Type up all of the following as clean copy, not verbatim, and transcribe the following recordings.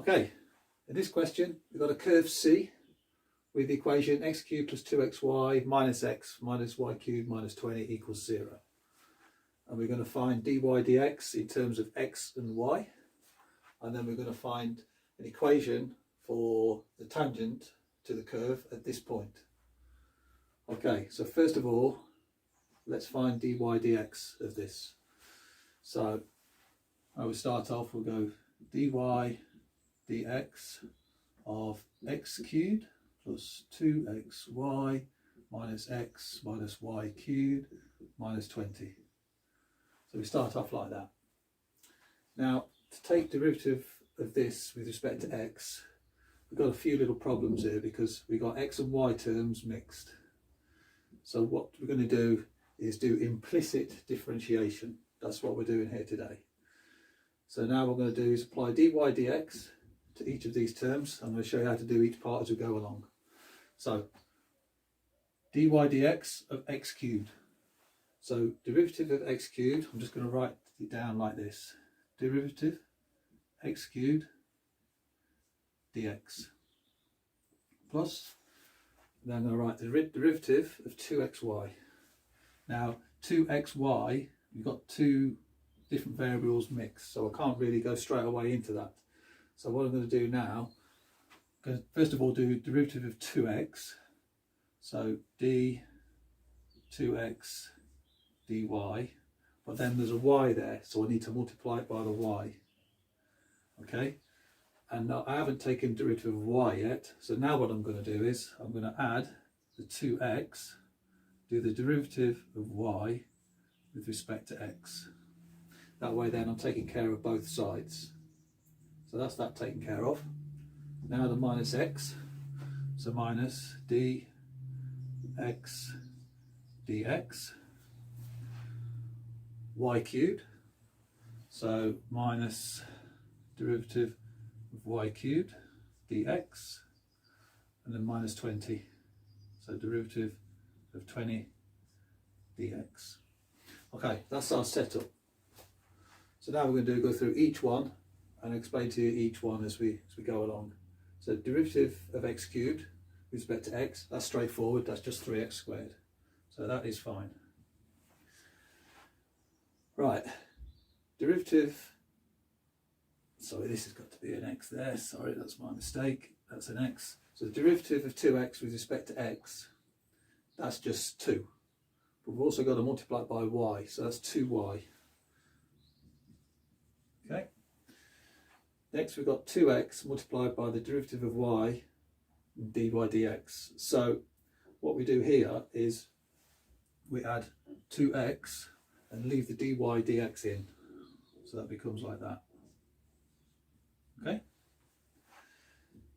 Okay, in this question we've got a curve C with the equation x cubed plus 2xy minus x minus y cubed minus 20 equals 0. And we're going to find dy dx in terms of x and y, and then we're going to find an equation for the tangent to the curve at this point. Okay, so first of all, let's find dy dx of this. So I will start off, we'll go dy dx of x cubed plus 2xy minus x minus y cubed minus 20. So we start off like that. Now, to take derivative of this with respect to x, we've got a few little problems here because we've got x and y terms mixed. So what we're going to do is do implicit differentiation. That's what we're doing here today. So now what we're going to do is apply dy dx to each of these terms. I'm going to show you how to do each part as we go along. So dy dx of x cubed. So derivative of x cubed, I'm just going to write it down like this. Derivative x cubed dx plus, then I'm going to write the derivative of 2xy. Now 2xy, we've got two different variables mixed, so I can't really go straight away into that. So what I'm going to do now, I'm going to first of all do derivative of 2x, so d 2x dy, but then there's a y there, so I need to multiply it by the y. Okay, and now I haven't taken derivative of y yet, so now what I'm going to do is I'm going to add the 2x, do the derivative of y with respect to x. That way then I'm taking care of both sides. So that's that taken care of. Now the minus x, so minus dx dx y cubed, so minus derivative of y cubed dx, and then minus 20, so derivative of 20 dx. Okay, that's our setup. So now we're going to go through each one and explain to you each one as we go along. So derivative of x cubed with respect to x, that's straightforward, that's just 3x squared. So that is fine. Right, derivative, sorry, this has got to be an x there, sorry, that's my mistake, that's an x. So the derivative of 2x with respect to x, that's just 2. But we've also got to multiply it by y, so that's 2y. Okay. Next we've got 2x multiplied by the derivative of y dy dx. So what we do here is we add 2x and leave the dy dx in. So that becomes like that. Okay.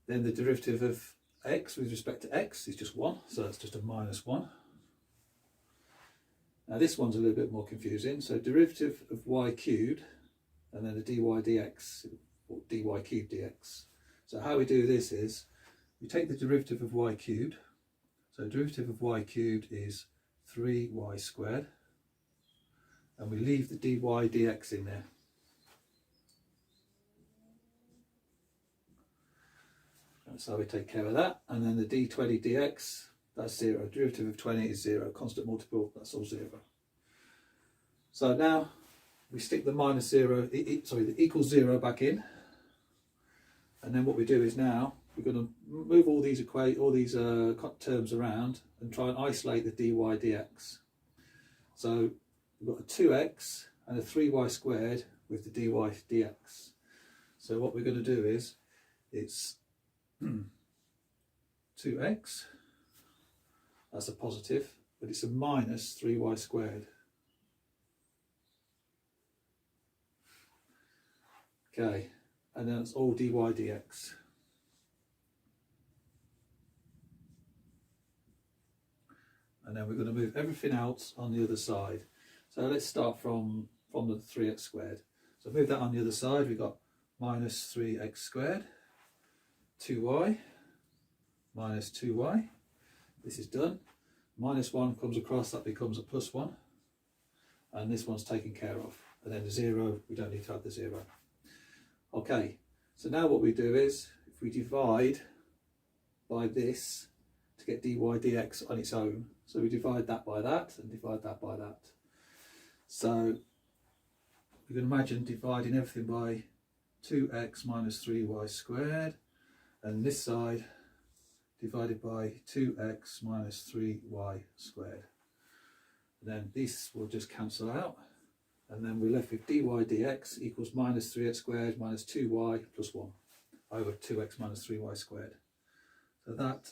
Then the derivative of x with respect to x is just 1, so that's just a minus 1. Now this one's a little bit more confusing. So derivative of y cubed and then the dy dx, or dy cubed dx. So how we do this is we take the derivative of y cubed. So derivative of y cubed is 3y squared, and we leave the dy dx in there. That's how we take care of that. And then the d20 dx, that's 0. Derivative of 20 is 0. Constant multiple, that's all 0. So now we stick the minus 0, the equals 0 back in. And then what we do is now we're going to move all these terms around and try and isolate the dy dx. So we've got a 2x and a 3y squared with the dy dx. So what we're going to do is it's 2x, that's a positive, but it's a minus 3y squared. Okay, and then it's all dy dx. And then we're going to move everything else on the other side. So let's start from the 3x squared. So move that on the other side, we've got minus 3x squared, 2y, minus 2y. This is done. Minus 1 comes across, that becomes a plus 1. And this one's taken care of. And then the 0, we don't need to add the 0. Okay, So now what we do is, if we divide by this to get dy dx on its own, so we divide that by that and divide that by that. So we can imagine dividing everything by 2x minus 3y squared, and this side divided by 2x minus 3y squared. And then this will just cancel out, and then we're left with dy dx equals minus 3x squared minus 2y plus 1 over 2x minus 3y squared. So that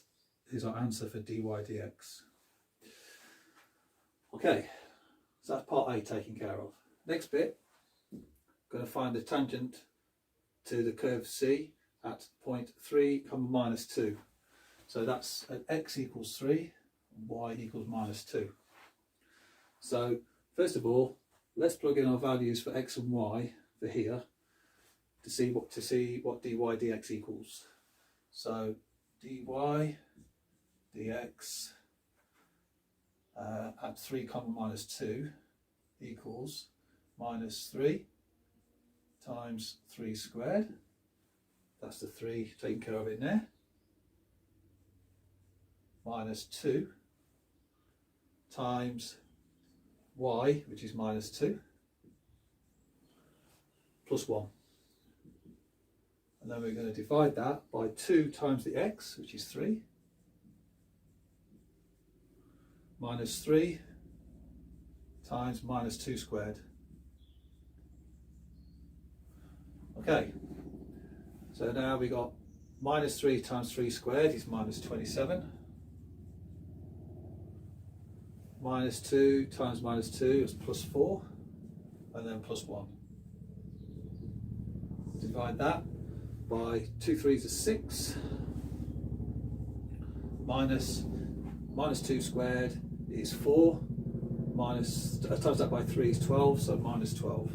is our answer for dy dx. Okay, so that's part A taken care of. Next bit, going to find the tangent to the curve C at point 3, minus 2. So that's at x equals 3, and y equals minus 2. So first of all, let's plug in our values for x and y for here to see what dy dx equals. So dy dx at 3, minus 2 equals minus 3 times 3 squared. That's the 3 taken care of in there. Minus 2 times y, which is minus 2, plus 1. And then we're going to divide that by 2 times the x, which is 3, minus 3 times minus 2 squared. Okay, so now we got minus 3 times 3 squared is minus 27. Minus 2 times minus 2 is plus 4, and then plus 1. Divide that by 2 3s is 6. Minus 2 squared is 4. Times that by 3 is 12, so minus 12.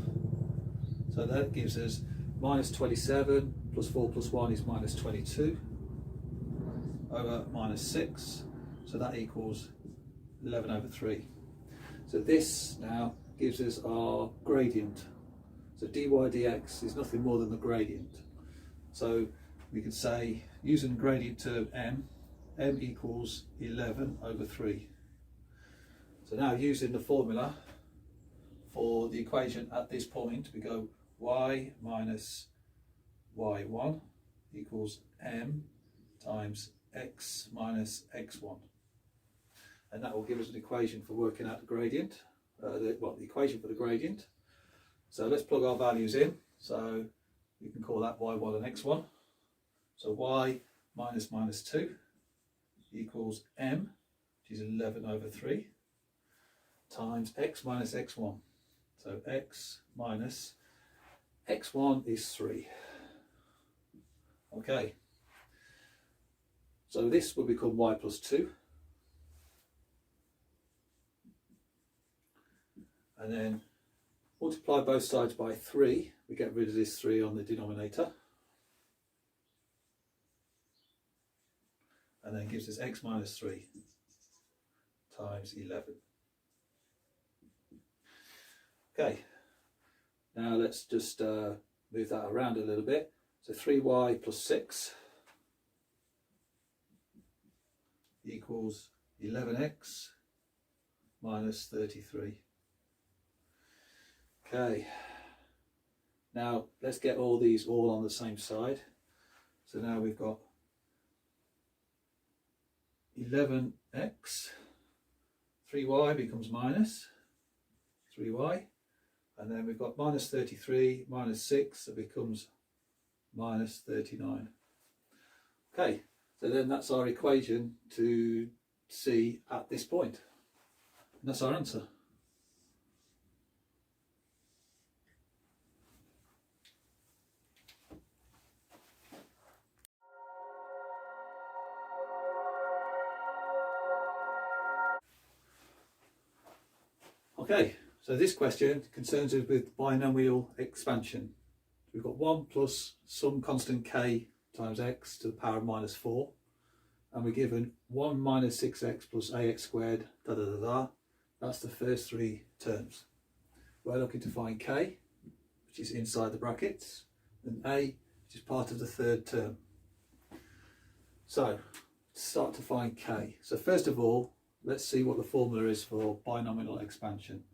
So that gives us minus 27 plus 4 plus 1 is minus 22 over minus 6. So that equals 11 over 3. So this now gives us our gradient. So dy dx is nothing more than the gradient. So we could say, using the gradient term m equals 11 over 3. So now using the formula for the equation at this point, we go y minus y1 equals m times x minus x1. And that will give us an equation for working out the gradient, the equation for the gradient. So let's plug our values in. So we can call that y1 and x1. So y minus minus 2 equals m, which is 11 over 3, times x minus x1. So x minus x1 is 3. Okay. So this will become y plus 2. And then multiply both sides by 3. We get rid of this 3 on the denominator. And then gives us x minus 3 times 11. Okay, now let's just move that around a little bit. So 3y plus 6 equals 11x minus 33. Okay, now let's get all these all on the same side. So now we've got 11x, 3y becomes minus 3y, and then we've got minus 33 minus 6, so it becomes minus 39. Okay, so then that's our equation to C at this point, and that's our answer. Okay, so this question concerns us with binomial expansion. We've got 1 plus some constant k times x to the power of minus 4, and we're given 1 minus 6x plus ax squared, da da da da. That's the first 3 terms. We're looking to find k, which is inside the brackets, and a which is part of the third term. So start to find k. So first of all, let's see what the formula is for binomial expansion.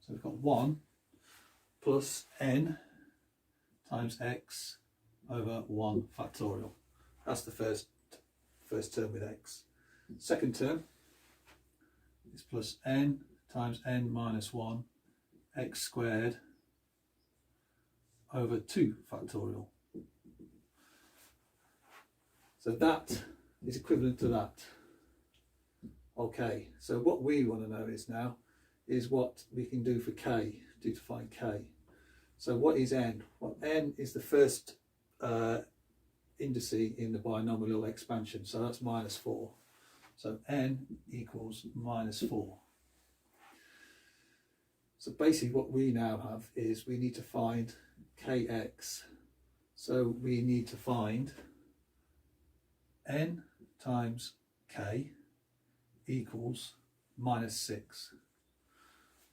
So we've got 1 plus n times x over 1 factorial. That's the first term with x. Second term is plus n times n minus 1 x squared over 2 factorial. So that is equivalent to that. Okay, so what we want to know is what we can do for k, to find k. So what is n? Well, n is the first indice in the binomial expansion, so that's minus 4. So n equals minus 4. So basically what we now have is we need to find kx. So we need to find n times k equals minus 6.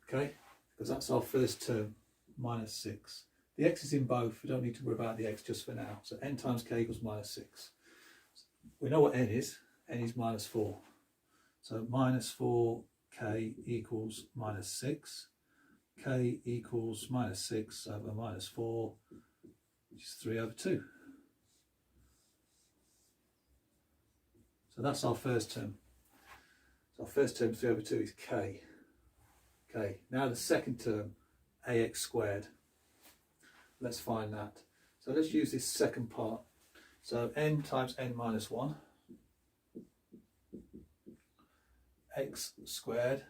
Okay, because that's our first term, minus 6. The x is in both, we don't need to worry about the x just for now. So n times k equals minus 6. We know what n is minus 4. So minus 4k equals minus 6. K equals minus 6 over minus 4, which is 3 over 2. So that's our first term. So our first term, 3 over 2, is k. Okay, now the second term, ax squared. Let's find that. So let's use this second part. So n times n minus 1, x squared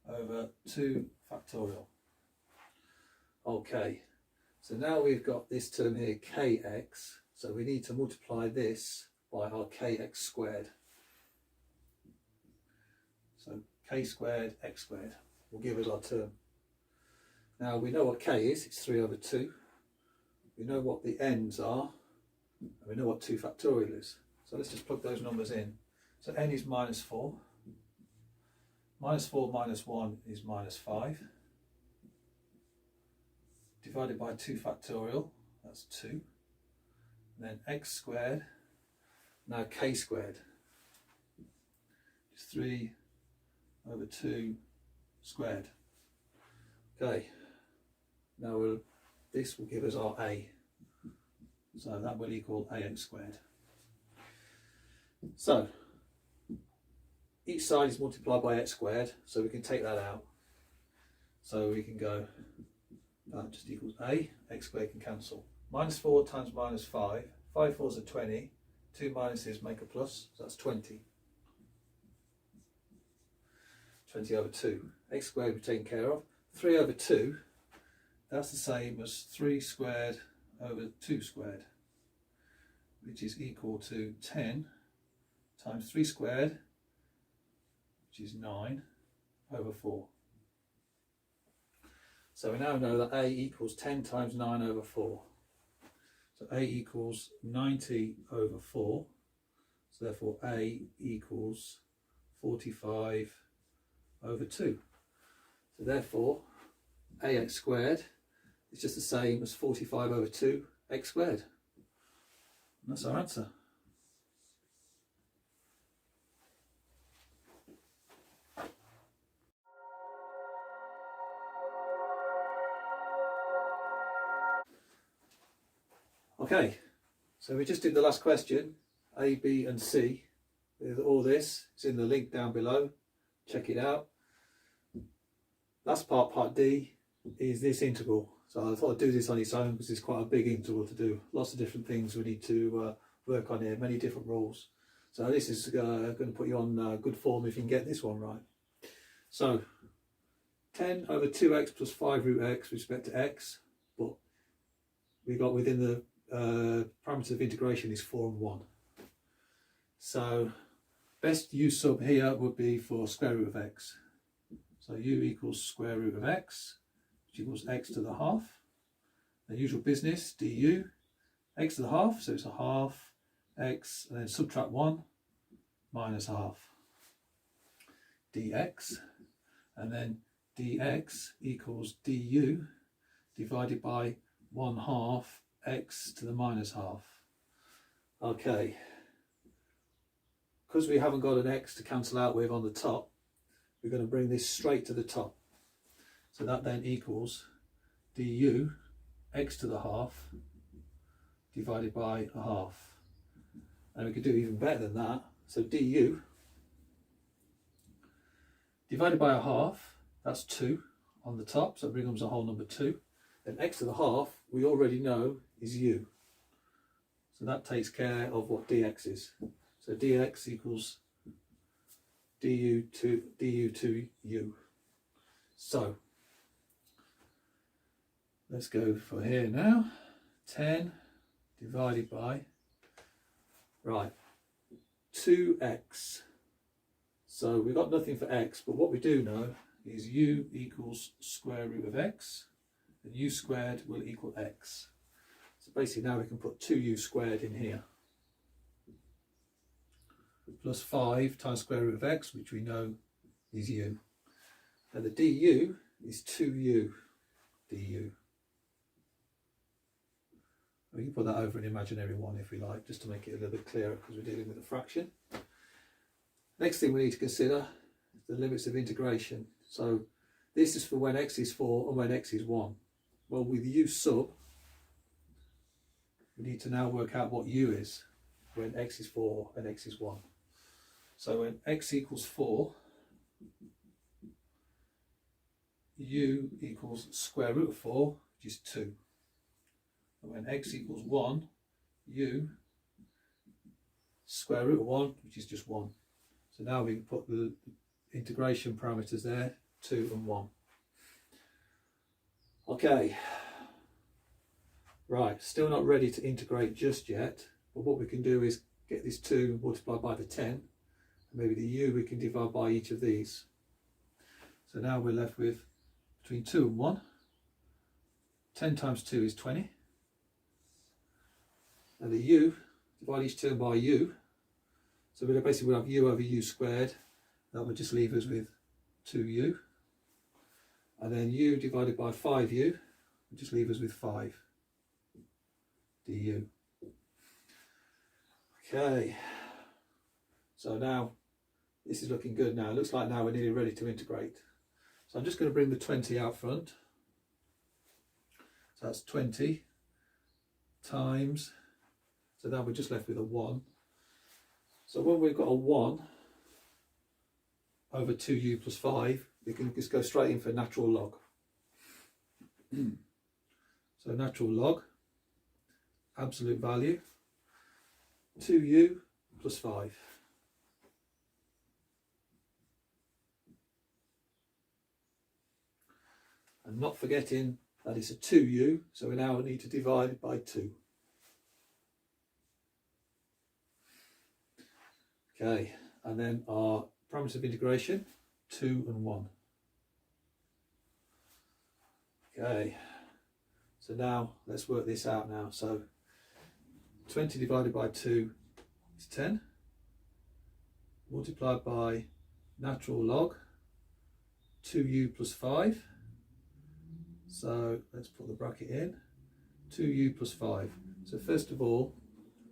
over 2 factorial. Okay, so now we've got this term here, kx, so we need to multiply this by our kx squared. So k squared, x squared will give us our term. Now we know what k is, it's 3 over 2. We know what the n's are, and we know what 2 factorial is. So let's just plug those numbers in. So n is minus 4. Minus 4 minus 1 is minus 5. Divided by 2 factorial, that's 2. And then x squared, now k squared, is 3 over 2 squared. Okay, now this will give us our a. So that will equal ax squared. So each side is multiplied by x squared, so we can take that out. So we can go, that just equals a, x squared can cancel. Minus 4 times minus 5, 5 fours are 20, 2 minuses make a plus, so that's 20. 20 over 2. X squared we've taken care of. 3 over 2, that's the same as 3 squared over 2 squared, which is equal to 10 times 3 squared, which is 9 over 4. So we now know that a equals 10 times 9 over 4. So a equals 90 over 4. So therefore a equals 45 over 2. So therefore ax squared is just the same as 45 over 2 x squared. And that's our answer. Okay, so we just did the last question, A, B and C. With all this, it's in the link down below. Check it out. Last part, part D, is this integral. So I thought I'd do this on its own because it's quite a big integral to do. Lots of different things we need to work on here, many different rules. So this is going to put you on good form if you can get this one right. So 10 over 2x plus 5 root x with respect to x, but we got within the parameters of integration is 4 and 1. So best u sub here would be for square root of x. So u equals square root of x, which equals x to the half. The usual business, du, x to the half, so it's a half x, and then subtract 1, minus half, dx, and then dx equals du divided by 1/2 x to the minus half. Okay, because we haven't got an x to cancel out with on the top, we're going to bring this straight to the top. So that then equals du x to the half divided by a half. And we could do even better than that. So du divided by a half, that's 2 on the top, so it becomes a whole number 2. Then x to the half, we already know is u. So that takes care of what dx is. So dx equals du to u. So let's go for here now. 10 divided by, right, 2x. So we've got nothing for x, but what we do know is u equals square root of x, and u squared will equal x. So basically now we can put 2u squared in here, plus 5 times square root of x, which we know is u. And the du is 2u du. We can put that over an imaginary one if we like, just to make it a little bit clearer, because we're dealing with a fraction. Next thing we need to consider is the limits of integration. So this is for when x is 4 and when x is 1. Well, with u sub, we need to now work out what u is when x is 4 and x is 1. So when x equals 4, u equals square root of 4, which is 2. And when x equals 1, u square root of 1, which is just 1. So now we can put the integration parameters there, 2 and 1. Okay, right, still not ready to integrate just yet, but what we can do is get this 2 multiplied by the 10, and maybe the u we can divide by each of these. So now we're left with between 2 and 1. 10 times 2 is 20. And the u, divide each term by u. So we'll basically have u over u squared. That would just leave us with 2u. And then u divided by 5u would just leave us with 5 du. Okay. So now this is looking good now. It looks like now we're nearly ready to integrate. So I'm just going to bring the 20 out front. So that's 20 times, so now we're just left with a 1. So when we've got a 1 over 2u plus 5, we can just go straight in for natural log. So natural log, absolute value, 2u plus 5. And not forgetting that it's a 2u, so we now need to divide it by 2. Okay, and then our parameters of integration, 2 and 1. Okay, so now let's work this out now. So 20 divided by 2 is 10, multiplied by natural log 2u plus 5. So let's put the bracket in, 2u plus 5. So first of all,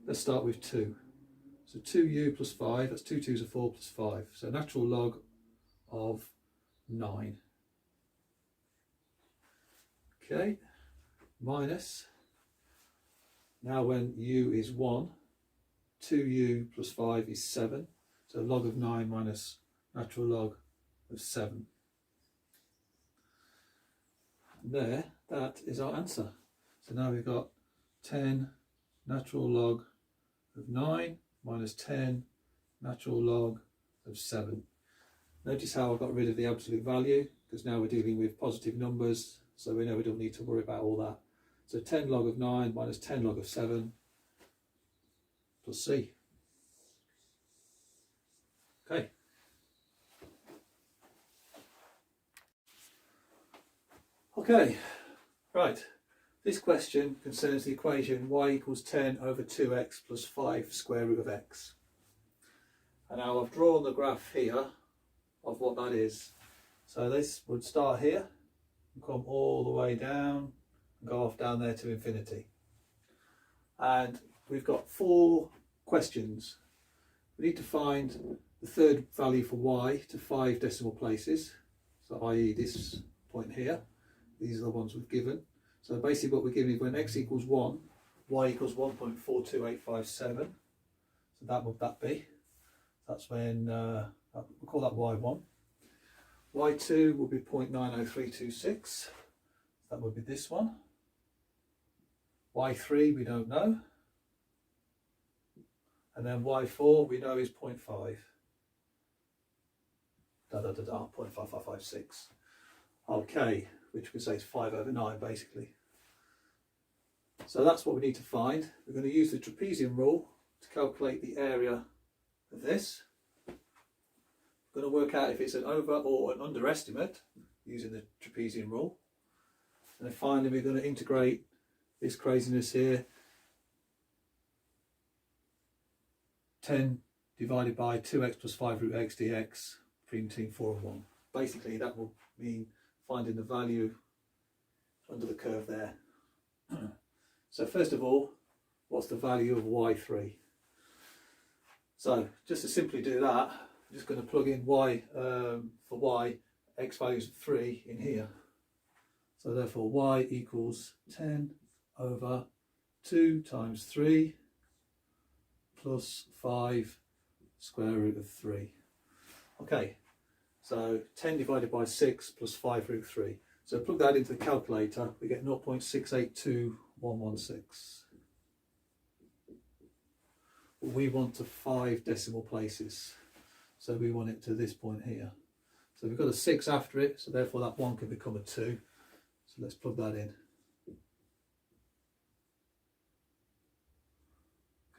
let's start with 2. So 2u plus 5, that's 2 2s are 4 plus 5. So natural log of 9. Okay, minus, now when u is 1, 2u plus 5 is 7. So log of 9 minus natural log of 7. And there, that is our answer. So now we've got 10 natural log of 9 minus 10 natural log of 7. Notice how I got rid of the absolute value, because now we're dealing with positive numbers, so we know we don't need to worry about all that. So 10 log of 9 minus 10 log of 7 plus C. Okay. Okay, right. This question concerns the equation y equals 10 over 2x plus 5 square root of x. And now I've drawn the graph here of what that is. So this would start here and come all the way down and go off down there to infinity. and we've got 4 questions. We need to find the third value for y to 5 decimal places, so i.e. this point here. These are the ones we've given. So basically what we're given is when x equals 1, y equals 1.42857. So that would that be? That's when, we'll call that y1. y2 will be 0.90326. That would be this one. y3 we don't know. And then y4 we know is 0.5. 0.5556. Okay, which we say is 5/9 basically. So that's what we need to find. We're going to use the trapezium rule to calculate the area of this. We're going to work out if it's an over or an underestimate using the trapezium rule. And then finally we're going to integrate this craziness here. 10 divided by 2x plus 5 root x dx between 4 and 1. Basically that will mean finding the value under the curve there. So first of all, what's the value of y3? So just to simply do that, I'm just going to plug in y for y, x values of 3 in here. So therefore y equals 10 over 2 times 3 plus 5 square root of 3. Okay, so 10 divided by 6 plus 5 root 3. So plug that into the calculator, we get 0.682116. We want to 5 decimal places, so we want it to this point here. So we've got a 6 after it, so therefore that 1 can become a 2. So let's plug that in.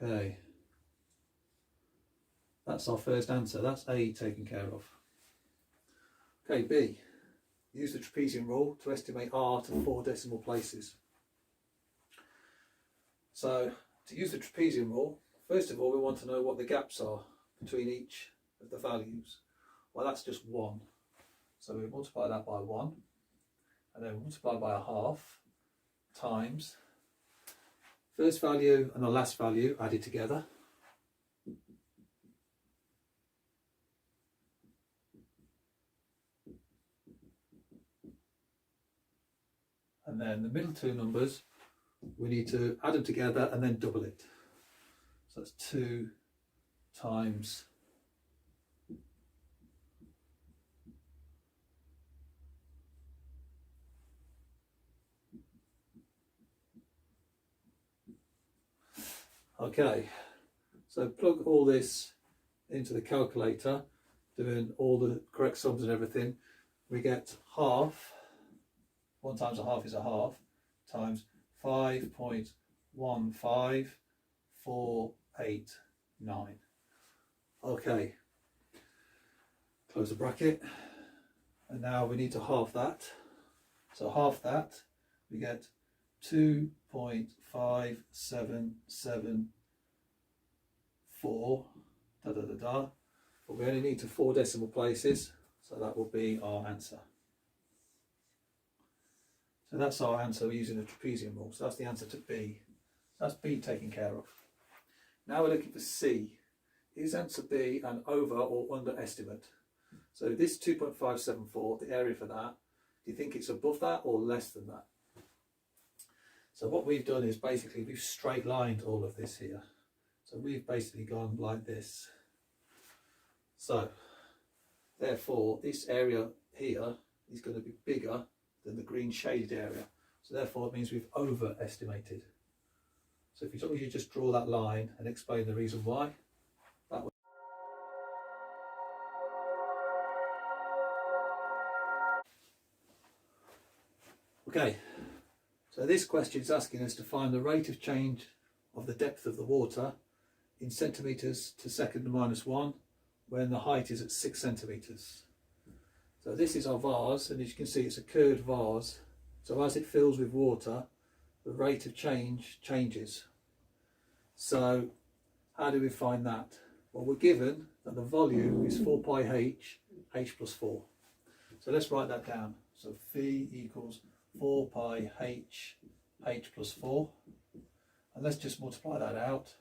Okay, that's our first answer. That's A taken care of. Okay, B. Use the trapezium rule to estimate r to 4 decimal places. So to use the trapezium rule, first of all we want to know what the gaps are between each of the values. Well, that's just 1. So we multiply that by 1, and then we multiply by a half times first value and the last value added together. And then the middle 2 numbers, we need to add them together and then double it. So that's 2 times okay, so plug all this into the calculator, doing all the correct sums and everything. We get half, 1 times a half is a half, times 5.15489. Okay, close the bracket, and now we need to half that. So half that, we get 2.5774 but we only need to 4 decimal places, so that will be our answer. So that's our answer using the trapezium rule. So that's the answer to B. That's B taken care of. Now we're looking for C. Is answer B an over or underestimate? So this 2.574, the area for that, do you think it's above that or less than that? So what we've done is basically we've straight lined all of this here. So we've basically gone like this. So therefore this area here is going to be bigger than the green shaded area. So therefore it means we've overestimated. So if you just draw that line and explain the reason why, that would. Okay, so this question is asking us to find the rate of change of the depth of the water in centimetres to second -1 when the height is at 6 centimetres. So this is our vase, and as you can see it's a curved vase. So as it fills with water, the rate of change changes. So how do we find that? Well, we're given that the volume is 4 pi h, h plus 4. So let's write that down. So phi equals 4 pi h, h plus 4. and let's just multiply that out.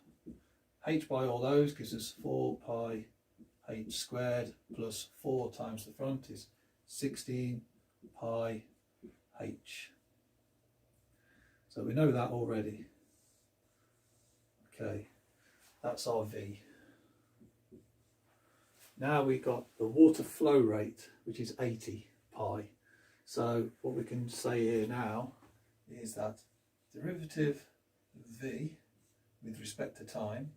H by all those gives us 4 pi h squared plus 4 times the front is 16 pi h. So we know that already. Okay, that's our V. Now we've got the water flow rate, which is 80 pi. So what we can say here now is that derivative of V with respect to time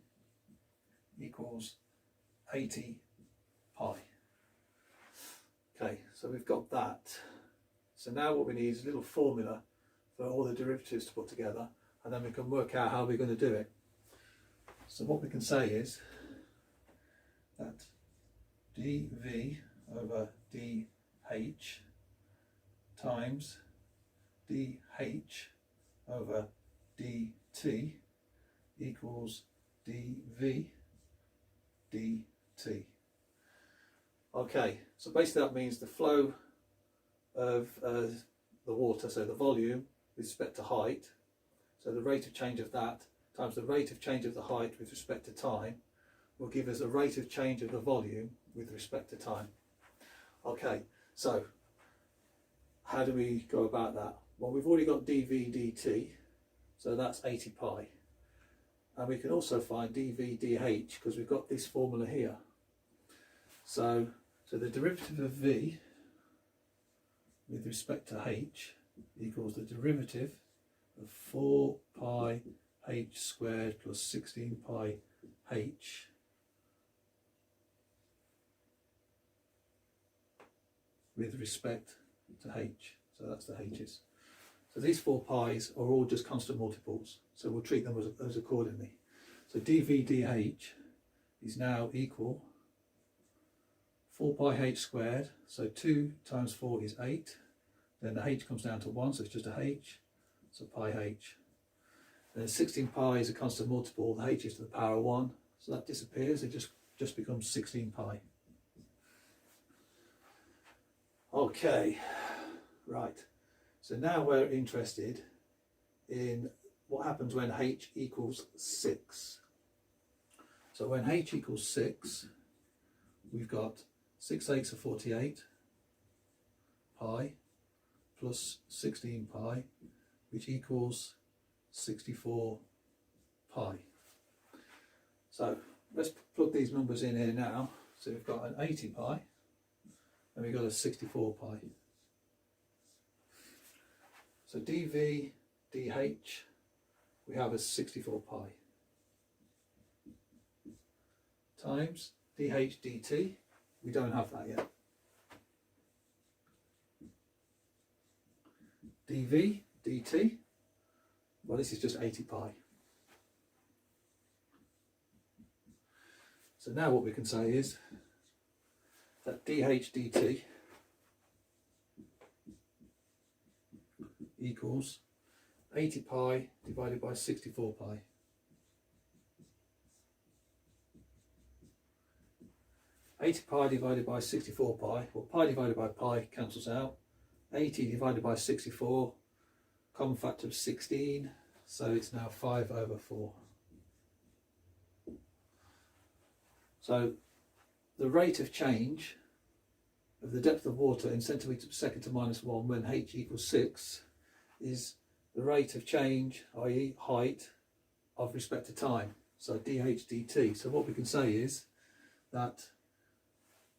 equals 80 pi. Okay, so we've got that. So now what we need is a little formula for all the derivatives to put together, and then we can work out how we're going to do it. So what we can say is that dV over dH times dH over dt equals dV dt. Okay, so basically that means the flow of the water, so the volume with respect to height, so the rate of change of that times the rate of change of the height with respect to time will give us a rate of change of the volume with respect to time. Okay, so how do we go about that? Well, we've already got dV dt, so that's 80 pi. And we can also find dV dH because we've got this formula here. So the derivative of V with respect to H equals the derivative of 4 pi h squared plus 16 pi h with respect to H. So that's the H's. So these 4 pi's are all just constant multiples, so we'll treat them as accordingly. So dV dH is now equal 4 pi h squared, so 2 times 4 is 8, then the h comes down to 1, so it's just a h, so pi h. Then 16 pi is a constant multiple, the h is to the power 1, so that disappears, it just becomes 16 pi. Okay, right, so now we're interested in what happens when h equals 6. So when h equals 6, we've got 6 8s are 48 pi plus 16 pi, which equals 64 pi. So let's plug these numbers in here now. So we've got an 80 pi and we've got a 64 pi. So dV dH we have as 64 pi times dH dt, we don't have that yet. dV dt, well, this is just 80 pi. So now what we can say is that dH dt equals 80 pi divided by 64 pi. Pi divided by 64 pi, well, pi divided by pi cancels out. 80 divided by 64, common factor of 16, so it's now 5 over 4. So the rate of change of the depth of water in centimetres per second to -1 when h equals 6 is the rate of change, i.e. height, of respect to time, so dH dt. So what we can say is that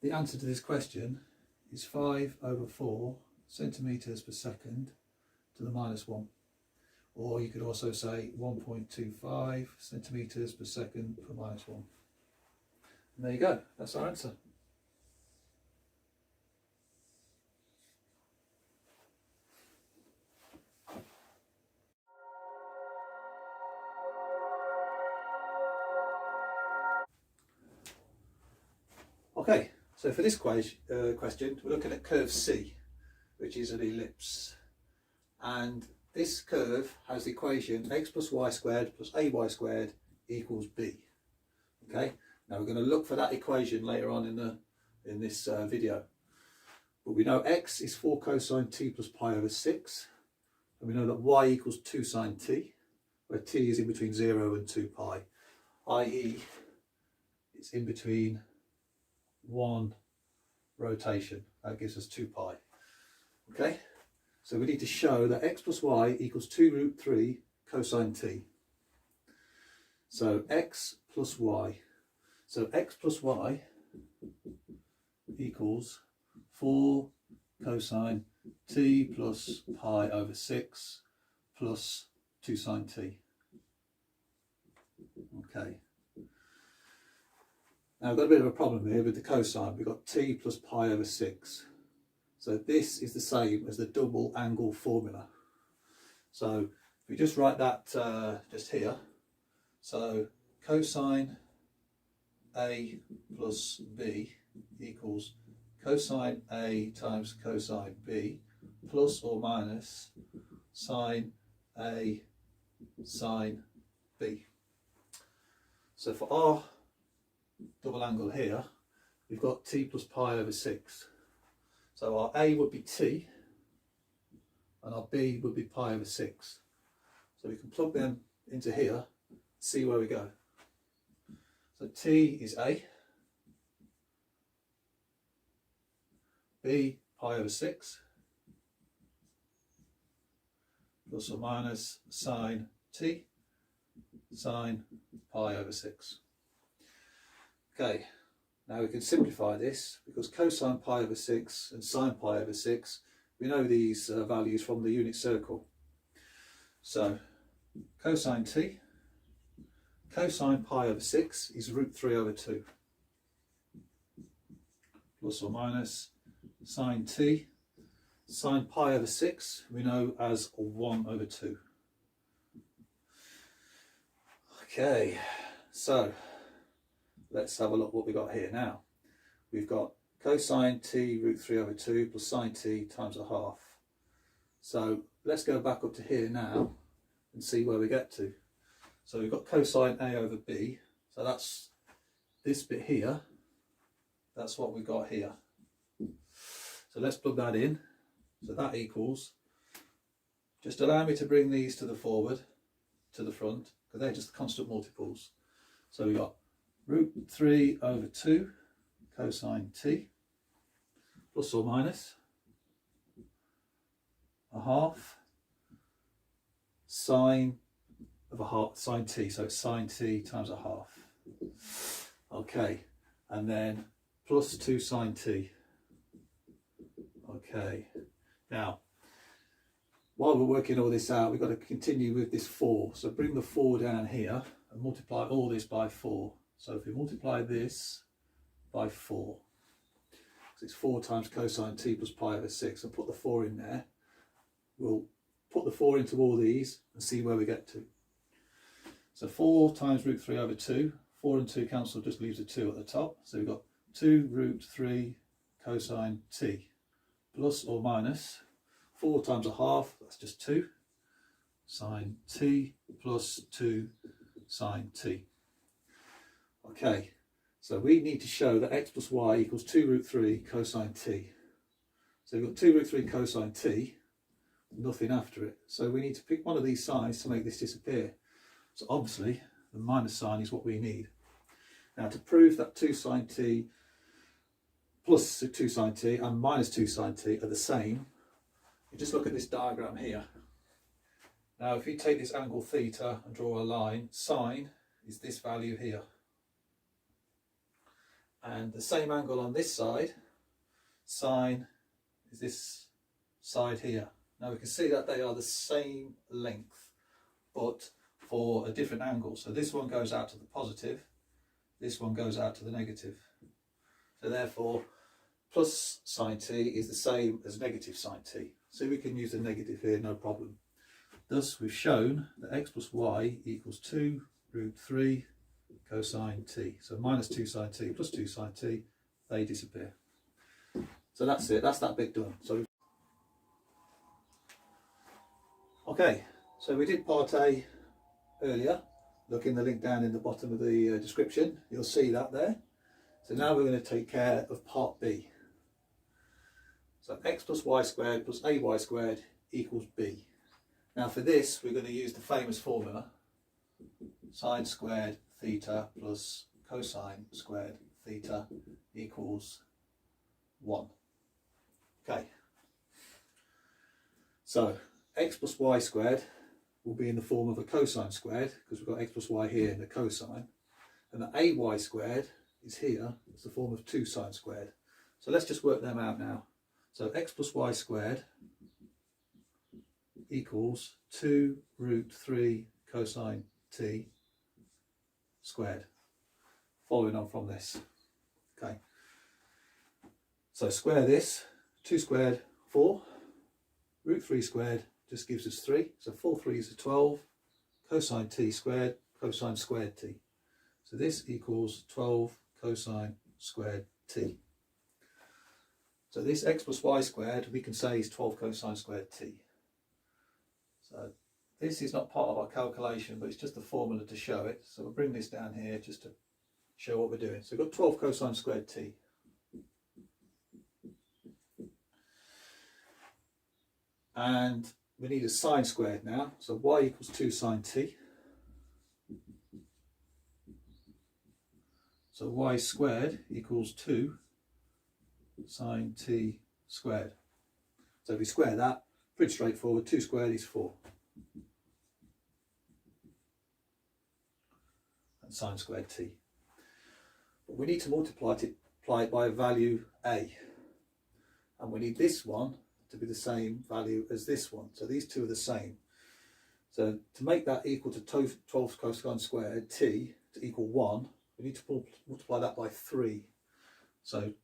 the answer to this question is 5 over 4 centimetres per second to the -1. Or you could also say 1.25 centimetres per second per -1. And there you go, that's our answer. Okay, so for this question, we're looking at curve C, which is an ellipse. And this curve has the equation x plus y squared plus ay squared equals b. Okay, now we're going to look for that equation later on in this video. But we know x is 4 cosine t plus pi over 6. And we know that y equals 2 sine t. where t is in between 0 and 2 pi, i.e. it's in between one rotation. That gives us 2 pi. Okay, so we need to show that x plus y equals 2 root 3 cosine t. So x plus y. So x plus y equals 4 cosine t plus pi over 6 plus 2 sine t. Okay. Now I've got a bit of a problem here with the cosine. We've got t plus pi over 6. So this is the same as the double angle formula. So if we just write that just here. So cosine A plus B equals cosine A times cosine B plus or minus sine A sine B. So for our double angle here, we've got t plus pi over 6. So our A would be t and our B would be pi over 6. So we can plug them into here, see where we go. So t is A, B pi over 6, plus or minus sine t, sine pi over 6. Okay, now we can simplify this because cosine pi over 6 and sine pi over 6, we know these values from the unit circle. So cosine t, cosine pi over 6 is root 3 over 2, plus or minus sine t, sine pi over 6 we know as 1 over 2. Okay, so let's have a look what we got here now. We've got cosine t root 3 over 2 plus sine t times a half. So let's go back up to here now and see where we get to. So we've got cosine A over B. So that's this bit here. That's what we've got here. So let's plug that in. So that equals, just allow me to bring these to the forward, to the front, because they're just constant multiples. So we've got root 3 over 2 cosine t plus or minus a half sine of a half sine t, so it's sine t times a half. Okay, and then plus 2 sine t. Okay, now while we're working all this out, we've got to continue with this 4. So bring the 4 down here and multiply all this by 4. So if we multiply this by 4, because it's 4 times cosine t plus pi over 6, and put the 4 in there, we'll put the 4 into all these and see where we get to. So 4 times root 3 over 2, 4 and 2 cancel, just leaves a 2 at the top. So we've got 2 root 3 cosine t plus or minus 4 times a half, that's just 2, sine t plus 2 sine t. Okay, so we need to show that x plus y equals 2 root 3 cosine t. So we've got 2 root 3 cosine t, nothing after it. So we need to pick one of these signs to make this disappear. So obviously the minus sign is what we need. Now to prove that 2 sine t plus 2 sine t and minus 2 sine t are the same, you just look at this diagram here. Now if you take this angle theta and draw a line, sine is this value here. And the same angle on this side, sine is this side here. Now we can see that they are the same length, but for a different angle. So this one goes out to the positive, this one goes out to the negative. So therefore, plus sine t is the same as negative sine t. So we can use the negative here, no problem. Thus we've shown that x plus y equals 2 root 3 cosine t. So minus 2 sine t plus 2 sine t, they disappear. So that's it, that's that bit done. So okay, so we did part A earlier. Look in the link down in the bottom of the description, you'll see that there. So now we're going to take care of part B. So x plus y squared plus ay squared equals b. Now for this we're going to use the famous formula. sine squared theta plus cosine squared theta equals 1. Okay, so x plus y squared will be in the form of a cosine squared because we've got x plus y here in the cosine, and the ay squared is here, it's the form of 2 sine squared. So let's just work them out now. So x plus y squared equals 2 root 3 cosine t squared, following on from this. Okay, so square this, 2 squared 4, root 3 squared just gives us 3, so 4 3s are 12, cosine t squared, cosine squared t. So this equals 12 cosine squared t. So this x plus y squared we can say is 12 cosine squared t. So this is not part of our calculation, but it's just the formula to show it. So we'll bring this down here just to show what we're doing. So we've got 12 cosine squared t. And we need a sine squared now. So y equals 2 sine t. So y squared equals 2 sine t squared. So if we square that, pretty straightforward, 2 squared is 4. And sine squared t. But we need to multiply it by a value a. And we need this one to be the same value as this one. So these two are the same. So to make that equal to 12 cosine squared t to equal 1, we need to multiply that by 3. So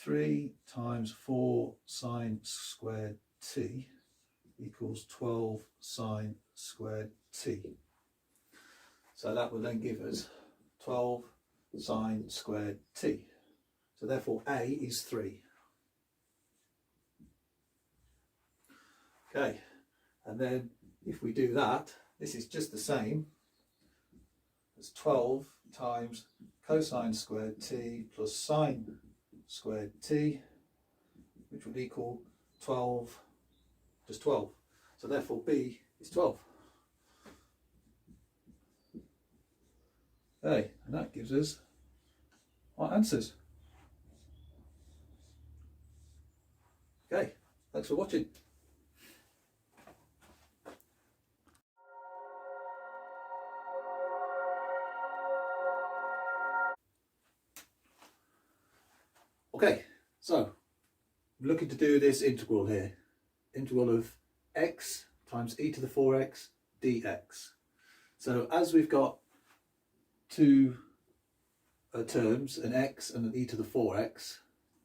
3 times 4 sine squared t equals 12 sine squared t. So that will then give us 12 sine squared t. So therefore a is 3. Okay, and then if we do that, this is just the same as 12 times cosine squared t plus sine squared t, which would equal 12 plus 12. So therefore b is 12. Okay, and that gives us our answers. Okay, thanks for watching. Okay, so I'm looking to do this integral here. Integral of x times e to the 4x dx. So as we've got two terms, an x and an e to the 4x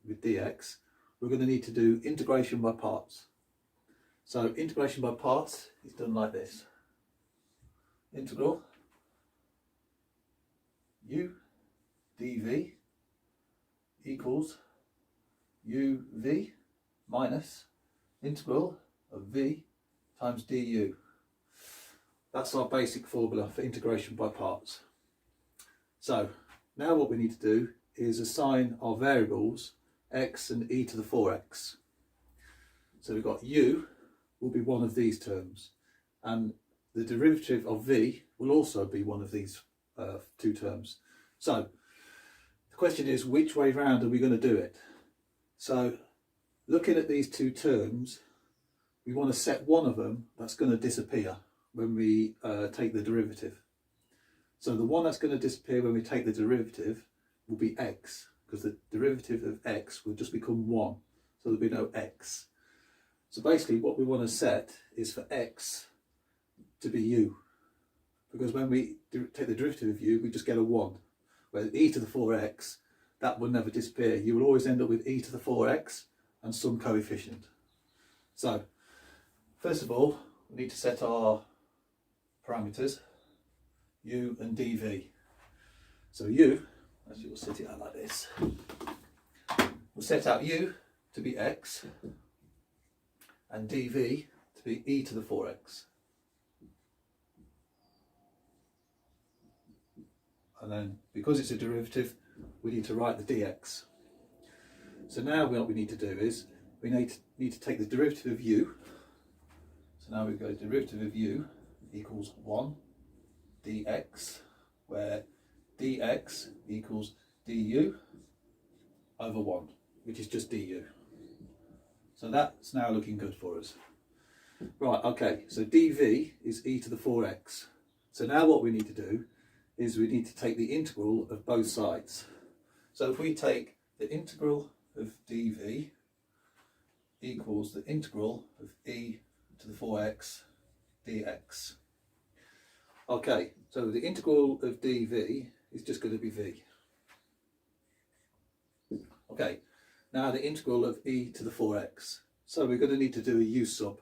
with dx, we're going to need to do integration by parts. So integration by parts is done like this. Integral u dv equals uv minus integral of v times du. That's our basic formula for integration by parts. So now what we need to do is assign our variables x and e to the 4x. So we've got u will be one of these terms, and the derivative of v will also be one of these two terms. So the question is, which way round are we going to do it? So looking at these two terms, we want to set one of them that's going to disappear when we take the derivative. So the one that's going to disappear when we take the derivative will be x, because the derivative of x will just become 1, so there'll be no x. So basically what we want to set is for x to be u, because when we take the derivative of u, we just get a 1. Whereas e to the 4x, that will never disappear. You will always end up with e to the 4x and some coefficient. So first of all, we need to set our parameters u and dv. So u, as you'll set it out like this, we'll set out u to be x and dv to be e to the 4x. And then because it's a derivative, we need to write the dx. So now what we need to do is we need to take the derivative of u. So now we go derivative of u equals 1 dx, where dx equals du over 1, which is just du. So that's now looking good for us. Right, okay, so dv is e to the 4x. So now what we need to do is we need to take the integral of both sides. So if we take the integral of dv equals the integral of e to the 4x dx. Okay, so the integral of dv is just going to be v. Okay, now the integral of e to the 4x. So we're going to need to do a u sub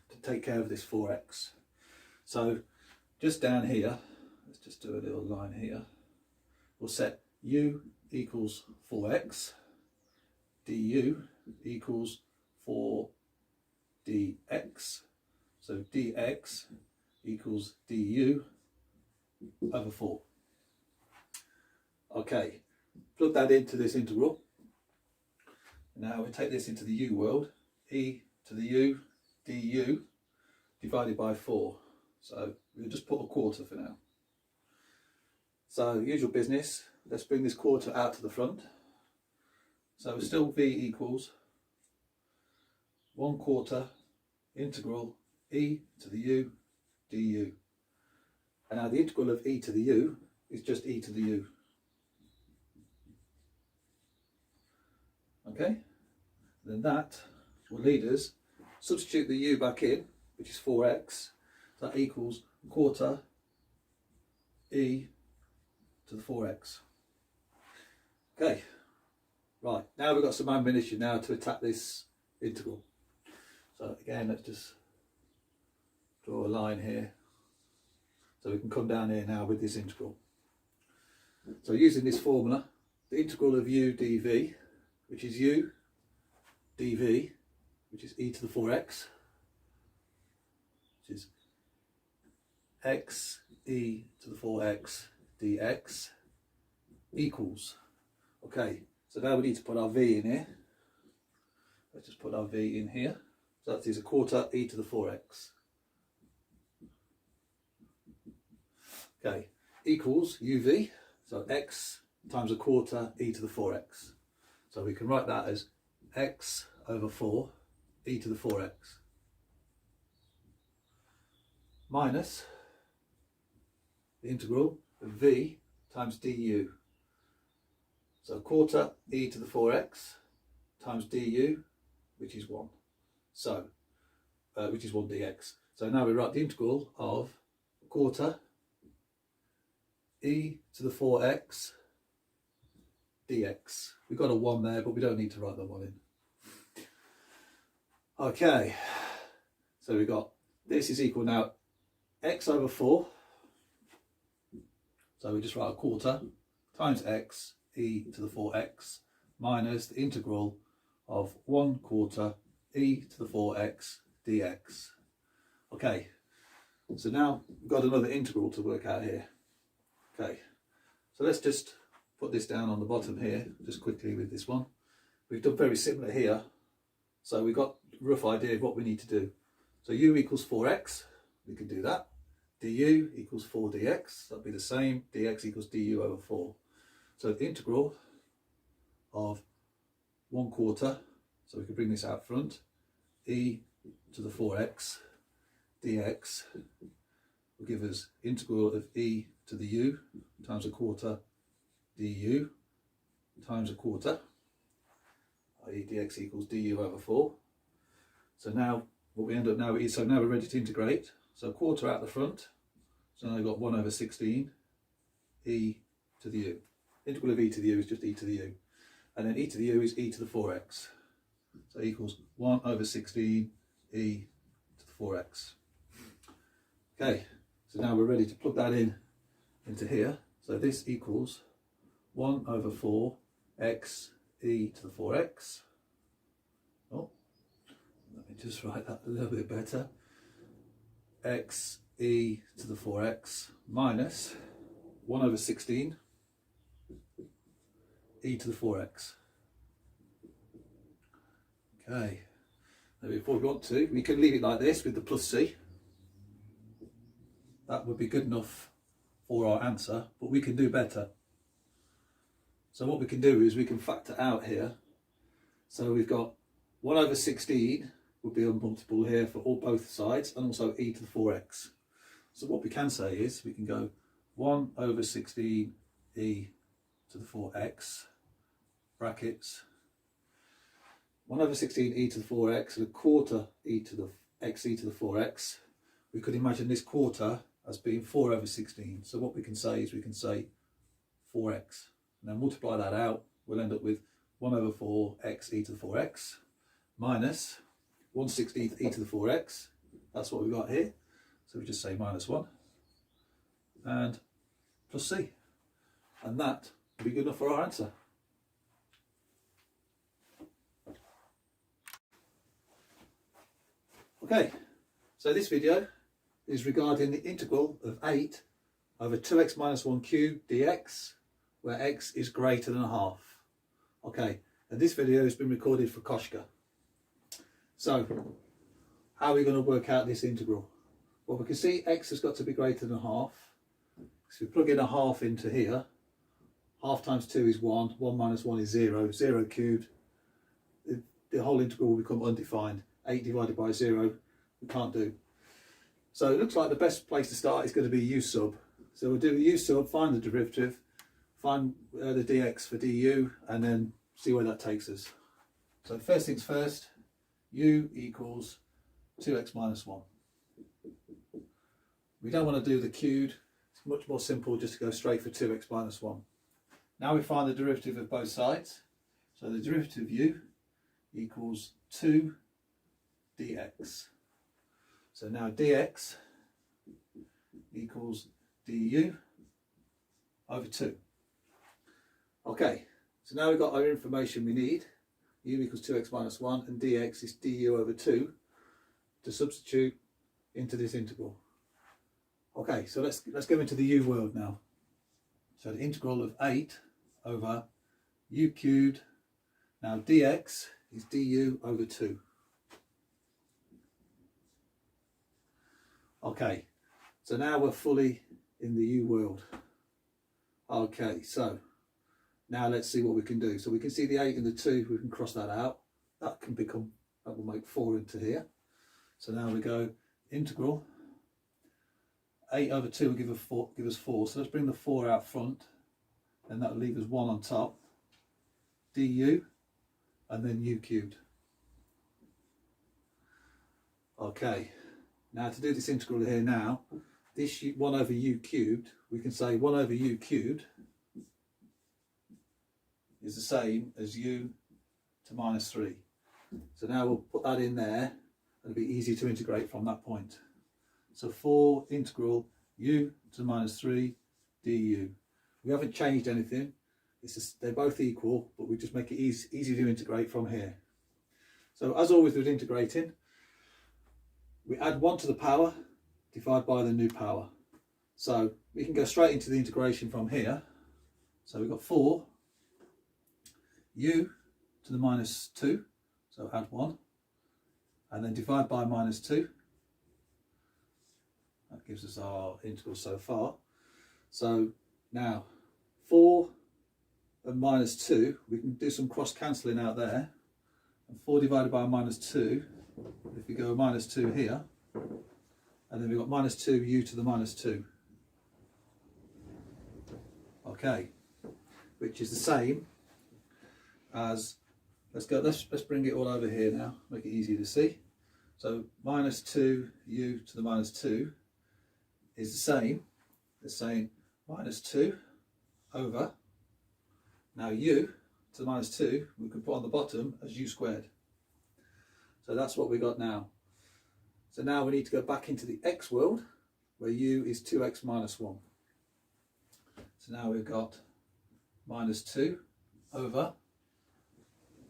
to take care of this 4x. So just down here, let's just do a little line here. We'll set u equals 4x, du equals 4 dx. So dx equals du over 4. Okay, plug that into this integral. Now we take this into the u world, e to the u du divided by 4. So we'll just put a quarter for now. So usual business, let's bring this quarter out to the front. So still v equals 1/4 integral e to the u du. And now the integral of e to the u is just e to the u. Okay, then that will lead us, substitute the u back in, which is 4x, so that equals 1/4 e to the 4x. Okay, right, now we've got some ammunition now to attack this integral. So again, let's just draw a line here, so we can come down here now with this integral. So using this formula, the integral of u dv, which is u dv, which is e to the 4x, which is x e to the 4x dx, equals, okay, so now we need to put our v in here. Let's just put our v in here. So that is 1/4 e to the 4x. Okay, equals uv, so x times 1/4 e to the 4x. So we can write that as x over 4 e to the 4x minus the integral of v times du. So 1/4 e to the 4x times du, which is 1. So, which is 1 dx. So now we write the integral of 1/4 e to the 4x dx. We've got a 1 there, but we don't need to write the 1 in. Okay, so we've got this is equal now x over 4. So we just write 1/4 times x e to the 4x minus the integral of 1/4 e to the 4x dx. Okay, so now we've got another integral to work out here. Okay, so let's just put this down on the bottom here, just quickly with this one. We've done very similar here, so we've got a rough idea of what we need to do. So u equals 4x, we can do that. Du equals 4 dx, that'll be the same, dx equals du over 4. So the integral of 1/4, so we can bring this out front, e to the 4x dx will give us integral of e to the u times 1/4 du times 1/4, i.e. dx equals du over 4. So now what we end up now is, so now we're ready to integrate. So 1/4 out the front, so now we've got 1 over 16 e to the u. Integral of e to the u is just e to the u. And then e to the u is e to the 4x. So equals 1 over 16 e to the 4x. Okay, so now we're ready to plug that in into here. So this equals 1 over 4 x e to the 4x. Oh, let me just write that a little bit better. X e to the 4x minus 1 over 16 e to the 4x. Okay, now if we want to, we can leave it like this with the plus c. that would be good enough for our answer, but we can do better. So what we can do is we can factor out here. So we've got 1 over 16 would be a multiple here for both sides, and also e to the 4x. So what we can say is we can go 1 over 16 e to the 4x, brackets, 1 over 16 e to the 4x and a quarter e to the x e to the 4x. We could imagine this quarter as being 4 over 16. So what we can say is we can say 4x. And then multiply that out, we'll end up with 1 over 4 x e to the 4x minus 1/16 e to the 4x. That's what we've got here. So we just say minus 1 and plus c. And that will be good enough for our answer. Okay, so this video is regarding the integral of 8 over 2x minus 1 cubed dx, where x is greater than a half. Okay, and this video has been recorded for Koshka. So, how are we going to work out this integral? Well, we can see x has got to be greater than a half. So we plug in a half into here. Half times 2 is 1, 1 minus 1 is 0, 0 cubed. The whole integral will become undefined. 8 divided by 0, we can't do. So it looks like the best place to start is going to be u sub. So we'll do u sub, find the derivative, find the dx for du, and then see where that takes us. So first things first, u equals 2x minus 1. We don't want to do the cubed. It's much more simple just to go straight for 2x minus 1. Now we find the derivative of both sides. So the derivative of u equals 2 dx. So now dx equals du over 2. Okay, so now we've got our information we need. U equals 2x minus 1 and dx is du over 2 to substitute into this integral. Okay, so let's go into the u world now. So the integral of 8 over u cubed, now dx is du over 2. Okay, so now we're fully in the u world. Okay, so now let's see what we can do. So we can see the 8 and the 2, we can cross that out. That will make 4 into here. So now we go integral 8 over 2 will give us 4. So let's bring the 4 out front, and that will leave us 1 on top. Du and then u cubed. Okay, now to do this integral here now, this 1 over u cubed, we can say 1 over u cubed is the same as u to minus 3. So now we'll put that in there, and it'll be easy to integrate from that point. So 4 integral u to minus 3 du. We haven't changed anything. It's just, they're both equal, but we just make it easy to integrate from here. So as always with integrating, we add 1 to the power, divide by the new power. So we can go straight into the integration from here. So we've got 4 u to the minus 2, so add 1, and then divide by minus 2. That gives us our integral so far. So now 4 and minus 2, we can do some cross cancelling out there. And 4 divided by minus 2, if we go minus 2 here, and then we've got minus 2 u to the minus 2. Okay, which is the same as, let's bring it all over here now, make it easy to see. So minus 2 u to the minus 2 is the same as saying minus 2 over, now u to the minus 2 we can put on the bottom as u squared. So that's what we got now. So now we need to go back into the x world, where u is 2x minus 1. So now we've got minus 2 over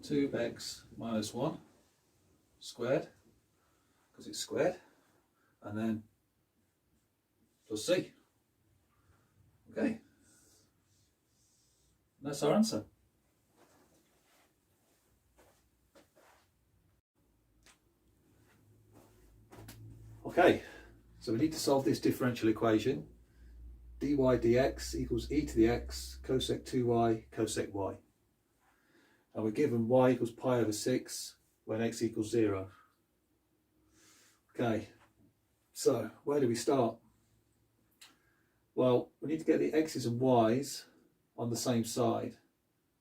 2x minus 1 squared, because it's squared, and then plus c. Okay, and that's our answer. Okay, So we need to solve this differential equation. dy dx equals e to the x cosec 2y cosec y. And we're given y equals pi over 6 when x equals 0. Okay, so where do we start? Well, we need to get the x's and y's on the same side.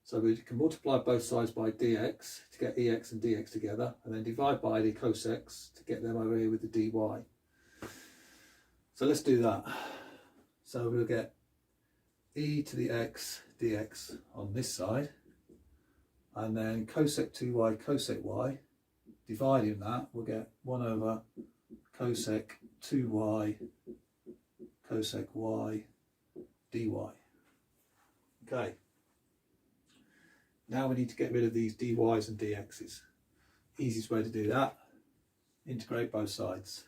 So we can multiply both sides by dx to get ex and dx together, and then divide by the cosecs to get them over here with the dy. So let's do that. So we'll get e to the x dx on this side, and then cosec 2y cosec y, dividing that, we'll get 1 over cosec 2y cosec y dy. Okay. Now we need to get rid of these dy's and dx's. Easiest way to do that, integrate both sides.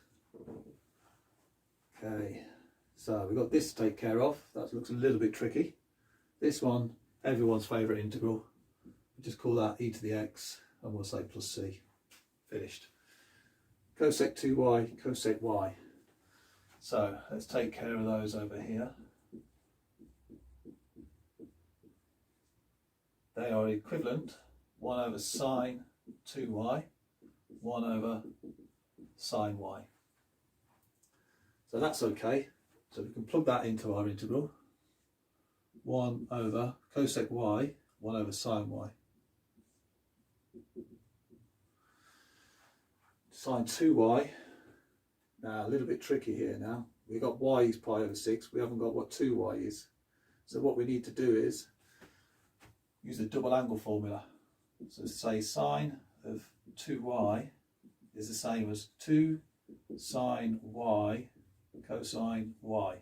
Okay, so we've got this to take care of. That looks a little bit tricky. This one, everyone's favourite integral. We just call that e to the x, and we'll say plus c. Finished. Cosec 2y, cosec y. So let's take care of those over here. They are equivalent 1 over sine 2y, 1 over sine y. So that's okay. So we can plug that into our integral. 1 over cosec y, 1 over sine y. Sine 2y. Now a little bit tricky here now. We've got y is pi over 6. We haven't got what 2y is. So what we need to do is use the double angle formula. So say sine of 2y is the same as 2 sine y cosine y.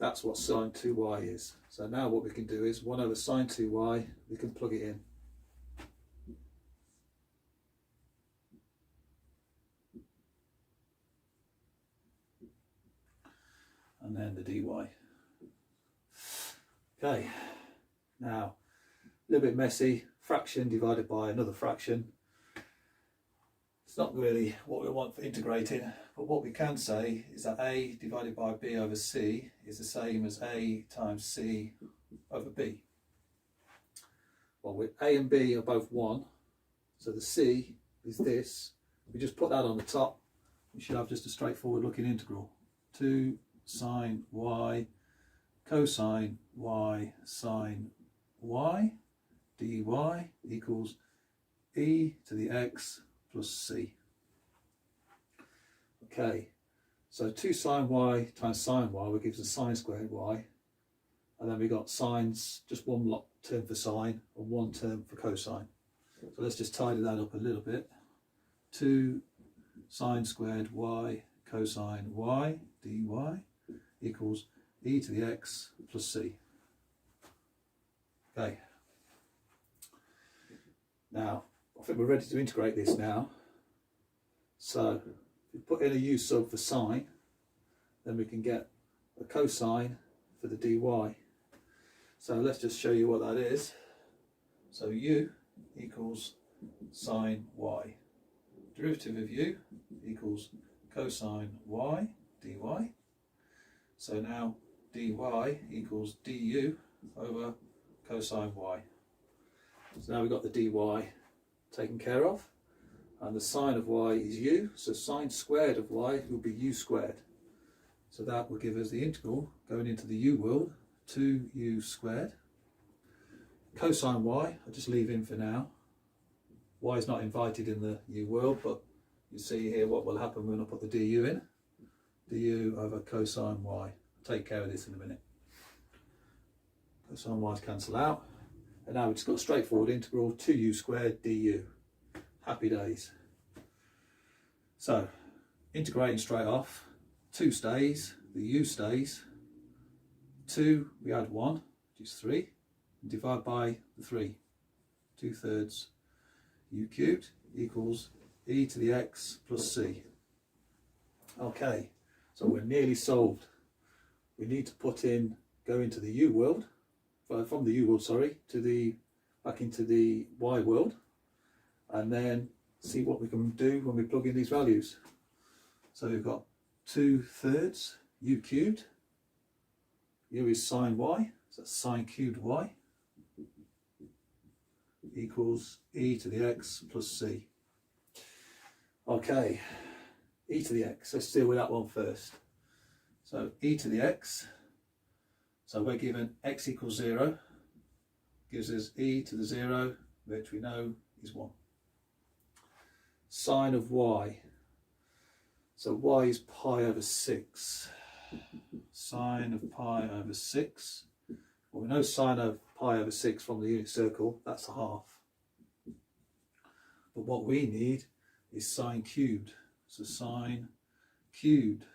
That's what sine 2y is. So now what we can do is 1 over sine 2y, we can plug it in. And then the dy. Okay, now a little bit messy, fraction divided by another fraction. It's not really what we want for integrating, but what we can say is that a divided by b over c is the same as a times c over b. Well, with a and b are both 1, so the c is this. We just put that on the top. We should have just a straightforward looking integral. 2 sine y cosine y sine y dy equals e to the x plus c. Okay, so 2 sine y times sine y will give us a sine squared y, and then we got sines, just one term for sine and one term for cosine. So let's just tidy that up a little bit. 2 sine squared y cosine y dy equals e to the x plus c. Okay. Now, I think we're ready to integrate this now. So, if we put in a u sub for sine, then we can get a cosine for the dy. So let's just show you what that is. So u equals sine y. Derivative of u equals cosine y dy. So now dy equals du over cosine y. So now we've got the dy taken care of, and the sine of y is u, so sine squared of y will be u squared. So that will give us the integral going into the u world, 2u squared. Cosine y, I'll just leave in for now. Y is not invited in the u world, but you see here what will happen when I put the du in. Du over cosine y. I'll take care of this in a minute. Cosine y's cancel out. And now we've just got a straightforward integral, 2u squared du. Happy days. So, integrating straight off, 2 stays, the u stays. 2, we add 1, which is 3, and divide by the 3. 2/3 u cubed equals e to the x plus c. Okay, so we're nearly solved. We need to put in, go into the u world, from the u world, sorry, to the back into the y world, and then see what we can do when we plug in these values. So we've got 2/3 u cubed. U is sine y, so that's sine cubed y, equals e to the x plus c. Okay, e to the x, let's deal with that one first. So e to the x, so we're given x equals 0, gives us e to the 0, which we know is 1. Sine of y, so y is pi over 6. Sine of pi over 6. Well, we know sine of pi over 6 from the unit circle, that's a half. But what we need is sine cubed. So sine cubed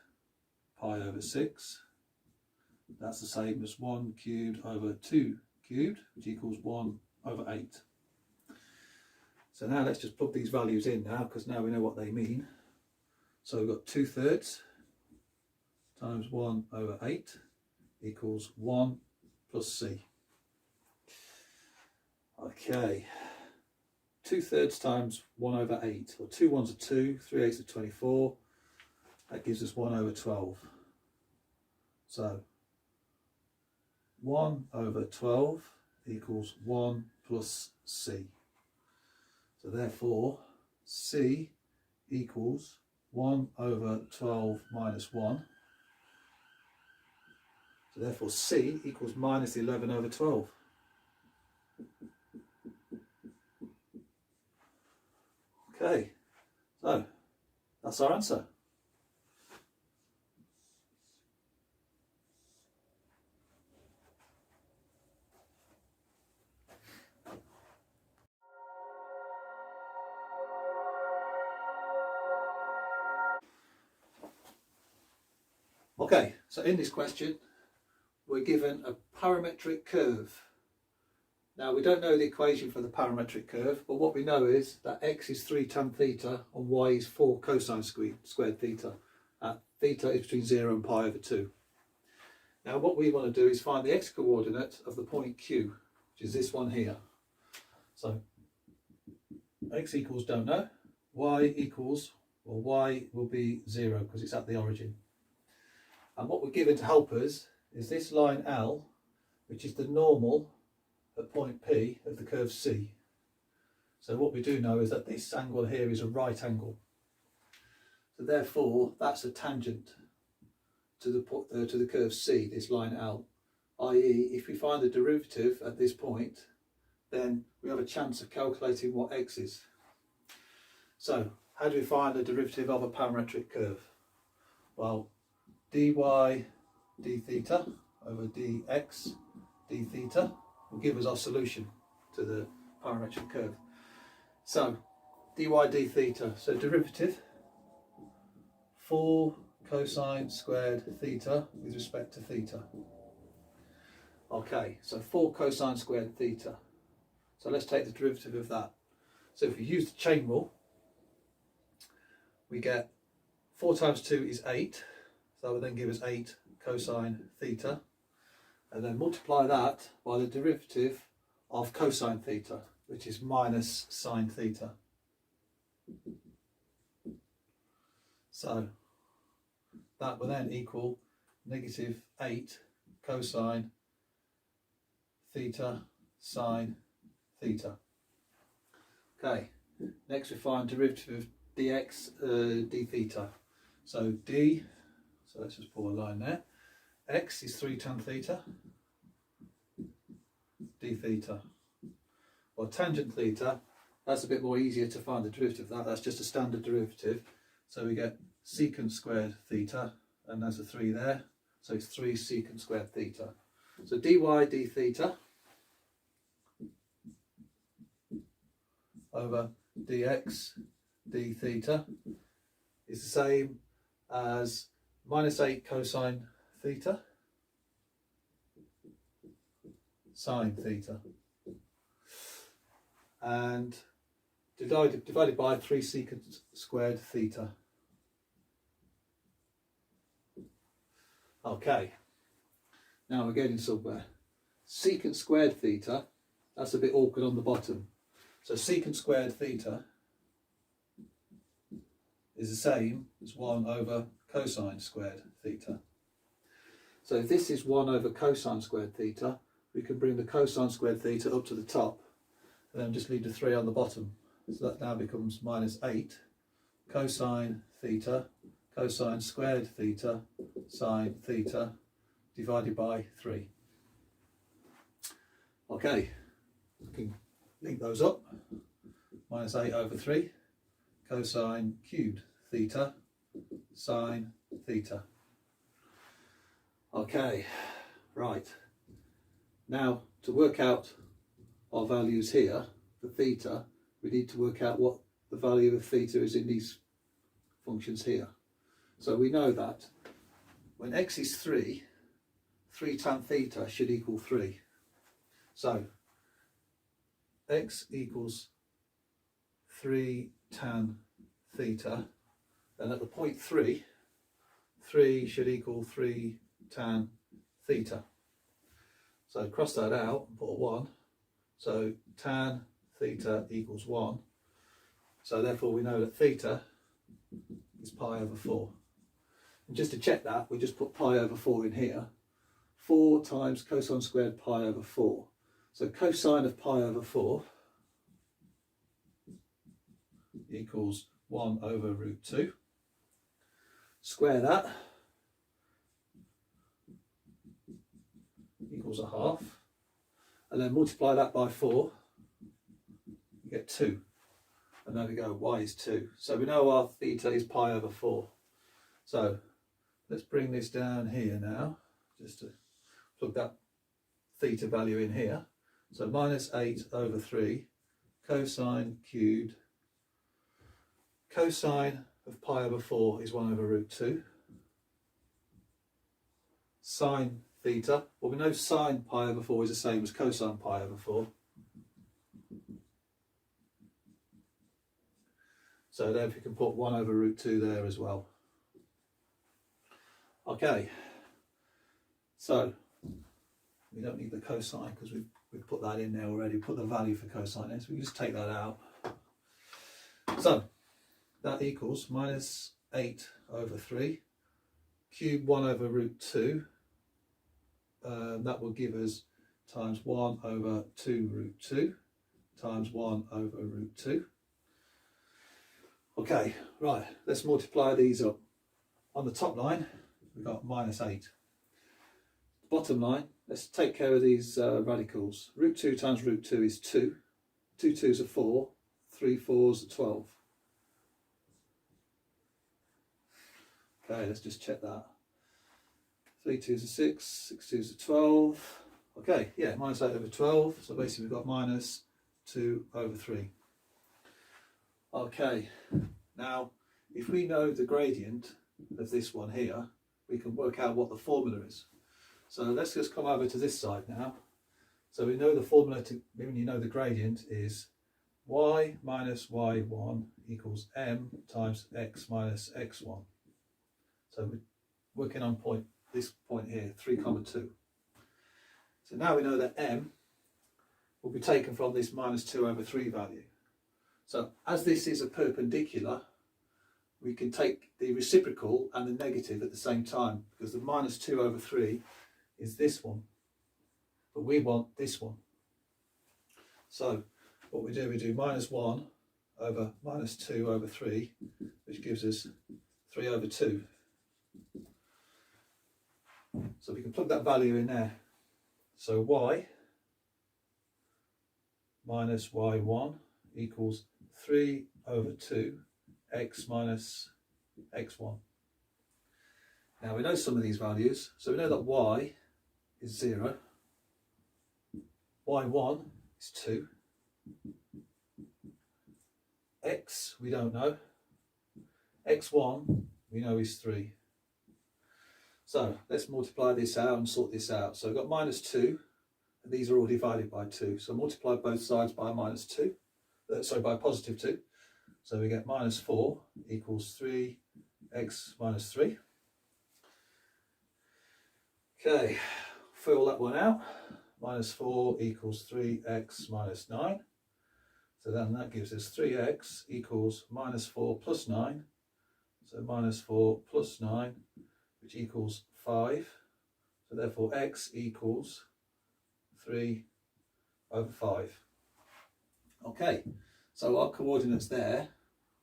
pi over 6, that's the same as 1 cubed over 2 cubed, which equals 1 over 8. So now let's just plug these values in now, because now we know what they mean. So we've got 2/3 times 1 over 8 equals 1 plus c. Okay, 2/3 times 1 over 8, or 2 1s are 2, 3 8s are 24, that gives us 1 over 12. So 1 over 12 equals 1 plus c. So therefore c equals 1 over 12 minus 1. So therefore c equals minus 11 over 12. Okay, so that's our answer. Okay, so in this question we're given a parametric curve. Now we don't know the equation for the parametric curve, but what we know is that x is 3 tan theta and y is 4 cosine squared theta. Theta is between 0 and pi over 2. Now what we want to do is find the x-coordinate of the point Q, which is this one here. So x equals don't know, y equals, well y will be 0 because it's at the origin. And what we're given to help us is this line L, which is the normal at point P of the curve C. So what we do know is that this angle here is a right angle. So therefore that's a tangent to the curve C, this line L. i.e. if we find the derivative at this point, then we have a chance of calculating what x is. So how do we find the derivative of a parametric curve? Well, dy d theta over dx d theta will give us our solution to the parametric curve. So dy d theta, so derivative 4 cosine squared theta with respect to theta. Okay, so 4 cosine squared theta. So let's take the derivative of that. So if we use the chain rule, we get 4 times 2 is 8. So that would then give us 8 cosine theta. And then multiply that by the derivative of cosine theta, which is minus sine theta. So that will then equal negative 8 cosine theta sine theta. Okay, next we find derivative of dx d theta. So d, so let's just pull a line there. X is 3 tan theta d theta. Well, tangent theta, that's a bit more easier to find the derivative of that. That's just a standard derivative. So we get secant squared theta, and there's a 3 there. So it's 3 secant squared theta. So dy d theta over dx d theta is the same as minus 8 cosine theta sine theta, and divided by 3 secant squared theta. Okay, now we're getting somewhere. Secant squared theta, that's a bit awkward on the bottom. So secant squared theta is the same as 1 over cosine squared theta. So if this is 1 over cosine squared theta, we can bring the cosine squared theta up to the top and then just leave the 3 on the bottom. So that now becomes minus 8 cosine theta, cosine squared theta, sine theta divided by 3. Okay, we can link those up. Minus 8 over 3 cosine cubed theta, sine theta. Okay, right. Now to work out our values here for theta, we need to work out what the value of theta is in these functions here. So we know that when x is 3, 3 tan theta should equal 3. So x equals 3 tan theta, and at the point 3, 3 should equal 3 tan theta. So cross that out and put a 1. So tan theta equals 1. So therefore we know that theta is pi over 4. And just to check that, we just put pi over 4 in here. 4 times cosine squared pi over 4. So cosine of pi over 4 equals 1 over root 2. Square that, equals a half. And then multiply that by 4, you get 2. And there we go, y is 2. So we know our theta is pi over 4. So let's bring this down here now, just to plug that theta value in here. So minus 8 over 3 cosine cubed. Cosine of pi over 4 is 1 over root 2. Sine theta, well we know sine pi over 4 is the same as cosine pi over 4. So therefore you can put 1 over root 2 there as well. Okay, so we don't need the cosine because we've put that in there already, put the value for cosine in, so we can just take that out. So that equals minus 8 over 3 cube 1 over root 2. That will give us times 1 over 2 root 2 times 1 over root 2. Okay, right, let's multiply these up. On the top line, we've got minus 8. Bottom line, let's take care of these radicals. Root 2 times root 2 is 2. 2 2s are 4. 3 4s are 12. Okay, let's just check that. 3 2s are 6. 6 2s are 12. Okay, yeah, minus 8 over 12. So basically we've got minus 2 over 3. Okay, now if we know the gradient of this one here, we can work out what the formula is. So let's just come over to this side now. So we know the formula when you know the gradient is y minus y1 equals m times x minus x1. So we're working on this point here, 3, 2. So now we know that m will be taken from this minus 2 over 3 value. So as this is a perpendicular, we can take the reciprocal and the negative at the same time, because the minus 2 over 3 is this one, but we want this one. So what we do minus 1 over minus 2 over 3, which gives us 3 over 2. So we can plug that value in there. So y minus y1 equals 3 over 2 x minus x1. Now we know some of these values, so we know that y is 0, y1 is 2, x we don't know, x1 we know is 3. So let's multiply this out and sort this out. So we've got minus 2, and these are all divided by 2. So multiply both sides by minus 2, by positive 2. So we get minus 4 equals 3x minus 3. Okay, fill that one out. Minus 4 equals 3x minus 9. So then that gives us 3x equals minus 4 plus 9, So minus 4 plus 9, which equals 5. So therefore x equals 3 over 5. Okay, so our coordinates there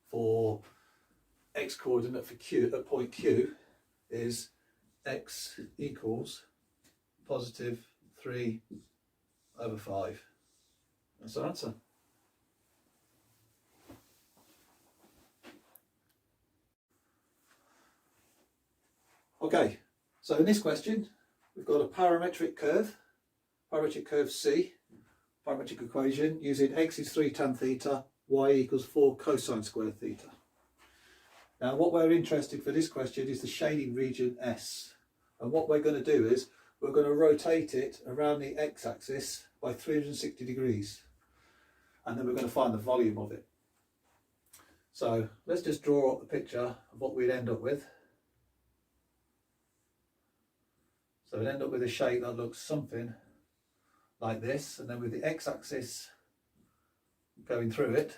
for x coordinate for Q at point Q is x equals positive 3 over 5. That's our answer. Okay, so in this question we've got a parametric curve C, parametric equation using x is 3 tan theta, y equals 4 cosine squared theta. Now what we're interested for this question is the shading region S, and what we're going to do is we're going to rotate it around the x-axis by 360 degrees, and then we're going to find the volume of it. So let's just draw up the picture of what we'd end up with. So we'd end up with a shape that looks something like this, and then with the x-axis going through it,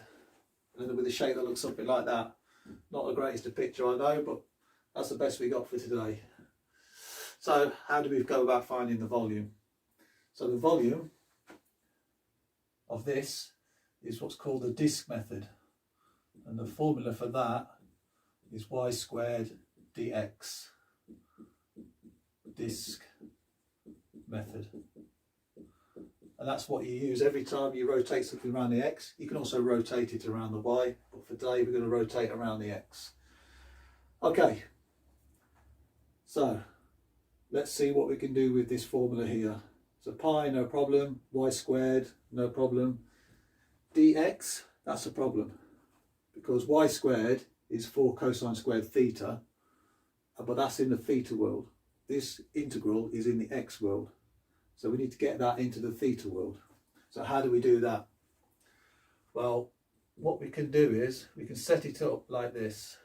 and then with a shape that looks something like that. Not the greatest of picture, I know, but that's the best we got for today. So how do we go about finding the volume? So the volume of this is what's called the disk method, and the formula for that is y squared dx, disk method. And that's what you use every time you rotate something around the x. You can also rotate it around the y, but for today we're going to rotate around the x. Okay, so let's see what we can do with this formula here. So pi, no problem. Y squared, no problem. Dx, that's a problem, because y squared is 4 cosine squared theta, but that's in the theta world. This integral is in the x world. So we need to get that into the theta world. So how do we do that? Well, what we can do is we can set it up like this.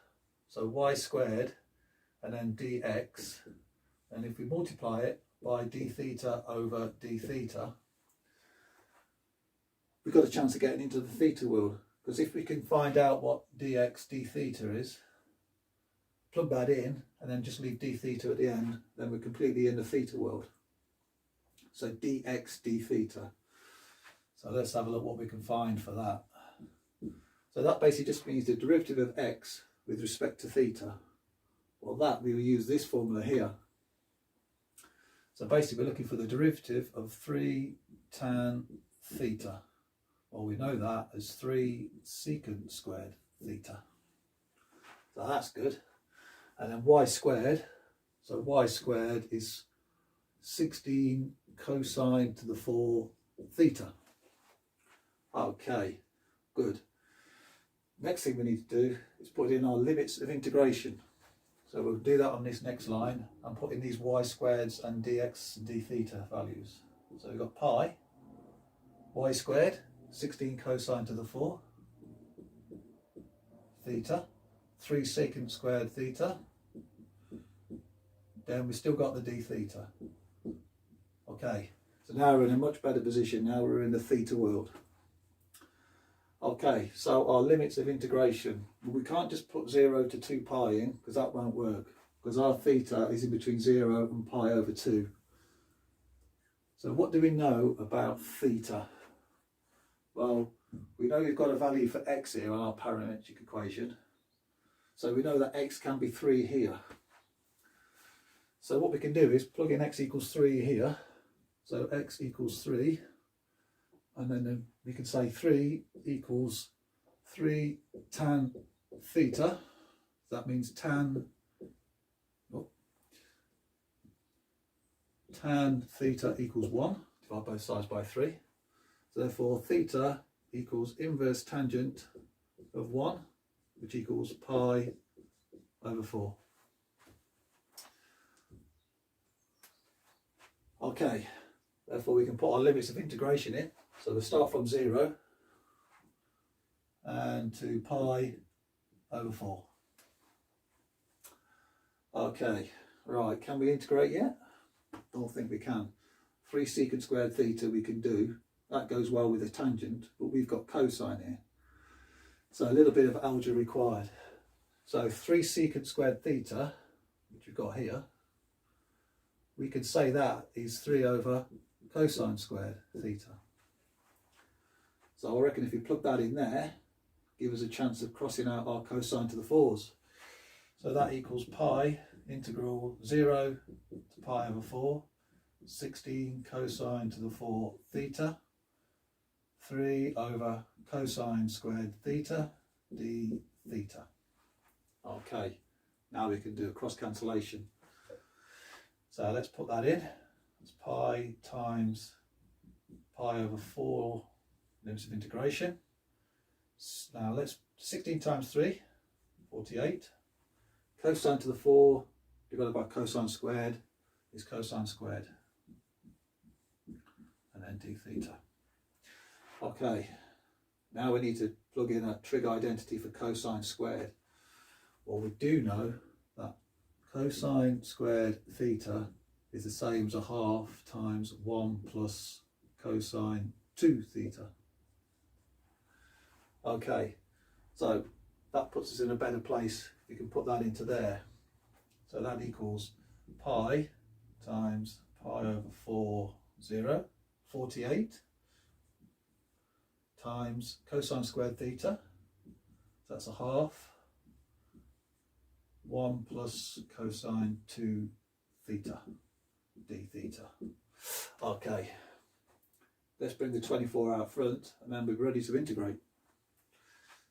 So y squared and then dx, and if we multiply it by d theta over d theta, we've got a chance of getting into the theta world, because if we can find out what dx d theta is, plug that in and then just leave d theta at the end, then we're completely in the theta world. So dx d theta. So let's have a look what we can find for that. So that basically just means the derivative of x with respect to theta. Well, that we will use this formula here. So basically we're looking for the derivative of 3 tan theta. Well, we know that as 3 secant squared theta. So that's good. And then y squared. So y squared is 16 cosine to the 4 theta. Okay, good. Next thing we need to do is put in our limits of integration. So we'll do that on this next line and put in these y squareds and dx and d theta values. So we've got pi, y squared, 16 cosine to the 4 theta, 3 secant squared theta. Then we've still got the d theta. Okay, so now we're in a much better position. Now we're in the theta world. Okay, so our limits of integration. We can't just put 0 to 2 pi in, because that won't work, because our theta is in between 0 and pi over 2. So what do we know about theta? Well, we know we've got a value for x here on our parametric equation. So we know that x can be 3 here. So what we can do is plug in x equals 3 here. So x equals 3. And then we can say 3 equals 3 tan theta. That means tan theta equals 1. Divide both sides by 3. So therefore theta equals inverse tangent of 1, which equals pi over 4. Okay, therefore we can put our limits of integration in. So we'll start from 0 and to pi over 4. Okay, right, can we integrate yet? Don't think we can. 3 secant squared theta we can do. That goes well with a tangent, but we've got cosine here. So a little bit of algebra required. So 3 secant squared theta, which we've got here, we could say that is 3 over cosine squared theta. So I reckon if we plug that in there, give us a chance of crossing out our cosine to the 4s. So that equals pi integral 0 to pi over 4, 16 cosine to the 4 theta, 3 over cosine squared theta d theta. Okay, now we can do a cross cancellation. So let's put that in. It's pi times pi over 4 limits of integration. Now let's 16 times 3, 48. Cosine to the 4 divided by cosine squared is cosine squared. And then d theta. Okay, now we need to plug in a trig identity for cosine squared. Well, we do know that cosine squared theta is the same as a half times 1 plus cosine 2 theta. Okay, so that puts us in a better place. We can put that into there. So that equals pi times pi over 4, 0, 48 times cosine squared theta. That's a half. 1 plus cosine 2 theta, d theta. Okay, let's bring the 24 out front and then we're ready to integrate.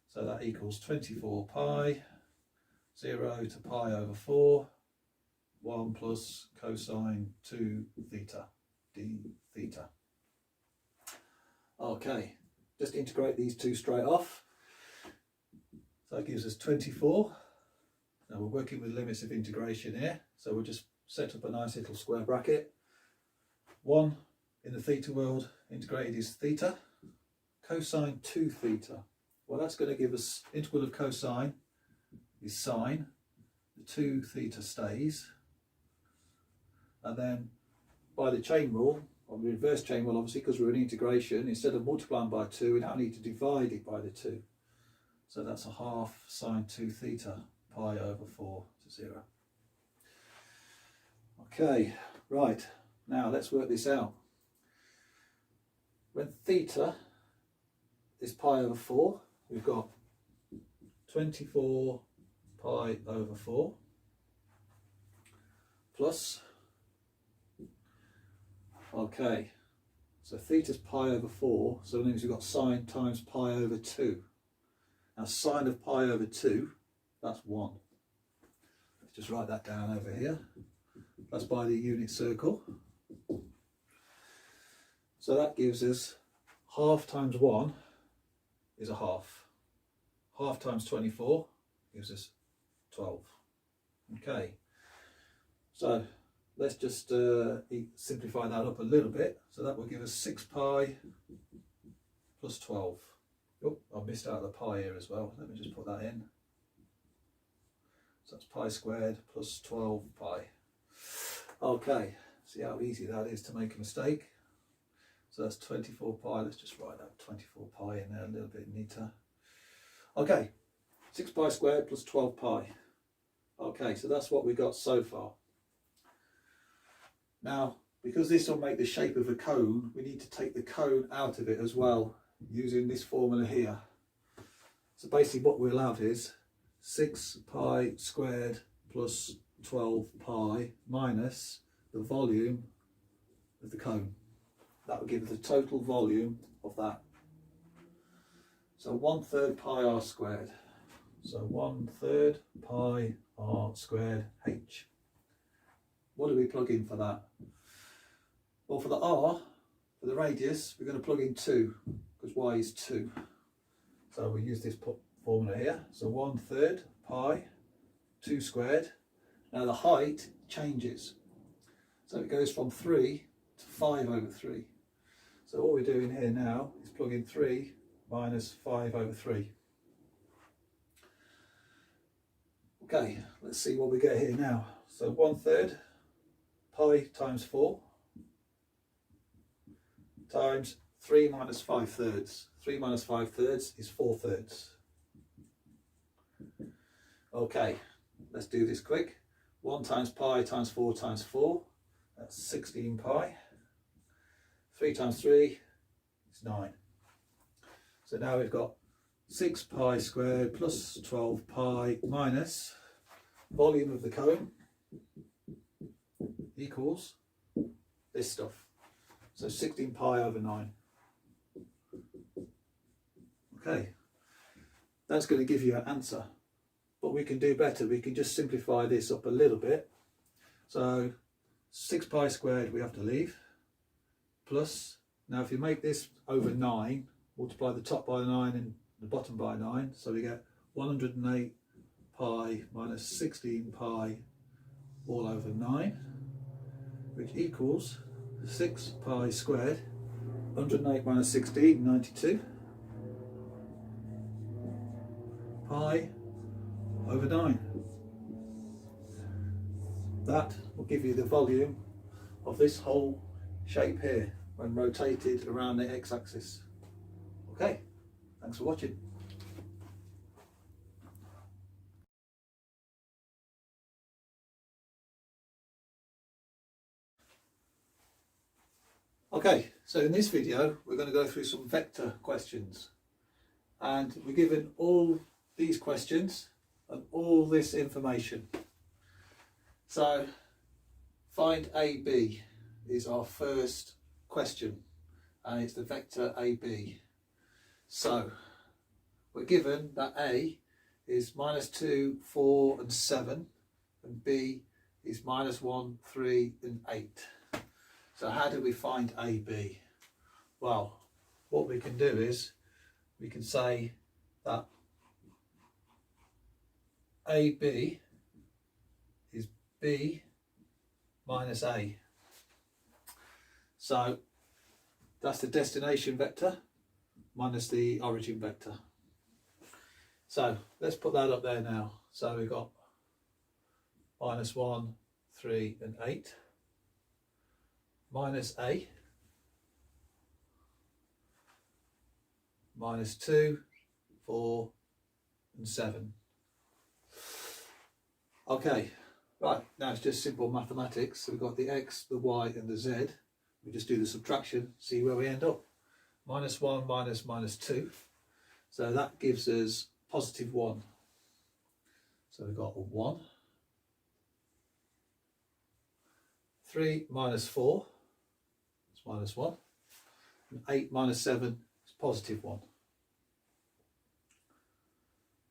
So that equals 24 pi, 0 to pi over 4, 1 plus cosine 2 theta, d theta. Okay, just integrate these two straight off. So that gives us 24. Now we're working with limits of integration here, so we'll just set up a nice little square bracket. 1 in the theta world, integrated is theta. Cosine 2 theta. Well, that's going to give us integral of cosine is sine. The 2 theta stays. And then by the chain rule, or the reverse chain rule, obviously, because we're in integration, instead of multiplying by 2, we now need to divide it by the 2. So that's a half sine 2 theta. Pi over 4 to 0. Okay, right, now let's work this out. When theta is pi over 4, we've got 24 pi over 4 plus, okay, so theta's pi over 4, so that means we've got sine times pi over 2. Now sine of pi over 2, that's 1. Let's just write that down over here. That's by the unit circle. So that gives us half times 1 is a half. Half times 24 gives us 12. Okay. So let's just simplify that up a little bit. So that will give us 6 pi plus 12. Oh, I missed out the pi here as well. Let me just put that in. So that's pi squared plus 12 pi. Okay, see how easy that is to make a mistake. So that's 24 pi. Let's just write that 24 pi in there a little bit neater. Okay, 6 pi squared plus 12 pi. Okay, so that's what we got so far. Now, because this will make the shape of a cone, we need to take the cone out of it as well, using this formula here. So basically what we're allowed is 6 pi squared plus 12 pi minus the volume of the cone. That will give us the total volume of that. So 1/3 pi r squared. So 1/3 pi r squared h. What do we plug in for that? Well, for the r, for the radius, we're going to plug in 2, because y is 2. So we use this formula here. So 1/3 pi, 2 squared. Now the height changes. So it goes from 3 to 5 over 3. So all we're doing here now is plug in 3 minus 5 over 3. Okay, let's see what we get here now. So 1/3 pi times 4 times 3 minus 5/3. 3 minus 5/3 is 4/3. Okay, let's do this quick. 1 times pi times 4 times 4, that's 16 pi. 3 times 3 is 9. So now we've got 6 pi squared plus 12 pi minus volume of the cone equals this stuff. So 16 pi over 9. Okay, that's going to give you an answer. But we can do better. We can just simplify this up a little bit. So 6 pi squared we have to leave. Plus, now if you make this over 9, multiply the top by 9 and the bottom by 9. So we get 108 pi minus 16 pi all over 9, which equals 6 pi squared. 108 minus 16, 92 pi over 9. That will give you the volume of this whole shape here when rotated around the x-axis. Okay, thanks for watching. Okay, so in this video we're going to go through some vector questions, and we're given all these questions and all this information. So find AB is our first question, and it's the vector AB. So we're given that A is -2, 4 and 7, and B is -1, 3 and 8. So how do we find AB? Well, what we can do is we can say that AB is B minus A. So that's the destination vector minus the origin vector. So let's put that up there now. So we've got -1, 3 and 8 minus A -2, 4 and 7. Okay, right, now it's just simple mathematics. So we've got the x, the y and the z. We just do the subtraction, see where we end up. -1 minus -2. So that gives us +1. So we've got a 1. 3 minus 4 is -1. And 8 minus 7 is +1.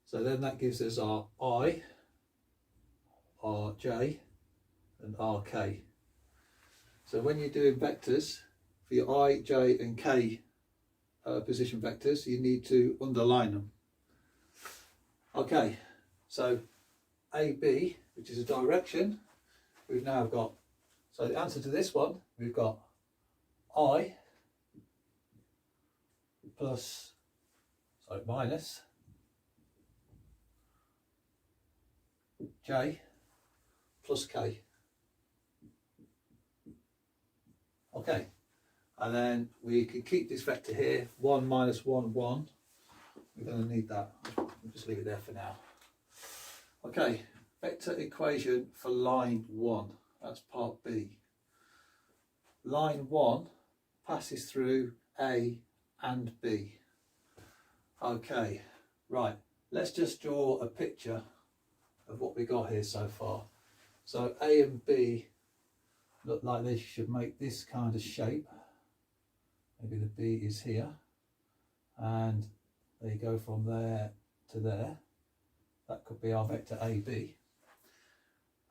So then that gives us our I, our J and our K. So when you're doing vectors, for your I, J and K position vectors, you need to underline them. Okay, so AB, which is a direction, we've now got, so the answer to this one, we've got I plus, sorry, minus J plus K. Okay, and then we can keep this vector here, 1 minus 1, 1. We're going to need that. We'll just leave it there for now. Okay, vector equation for line 1. That's part B. Line 1 passes through A and B. Okay, right. Let's just draw a picture of what we got here so far. So A and B look like they should make this kind of shape. Maybe the B is here, and they go from there to there. That could be our vector AB.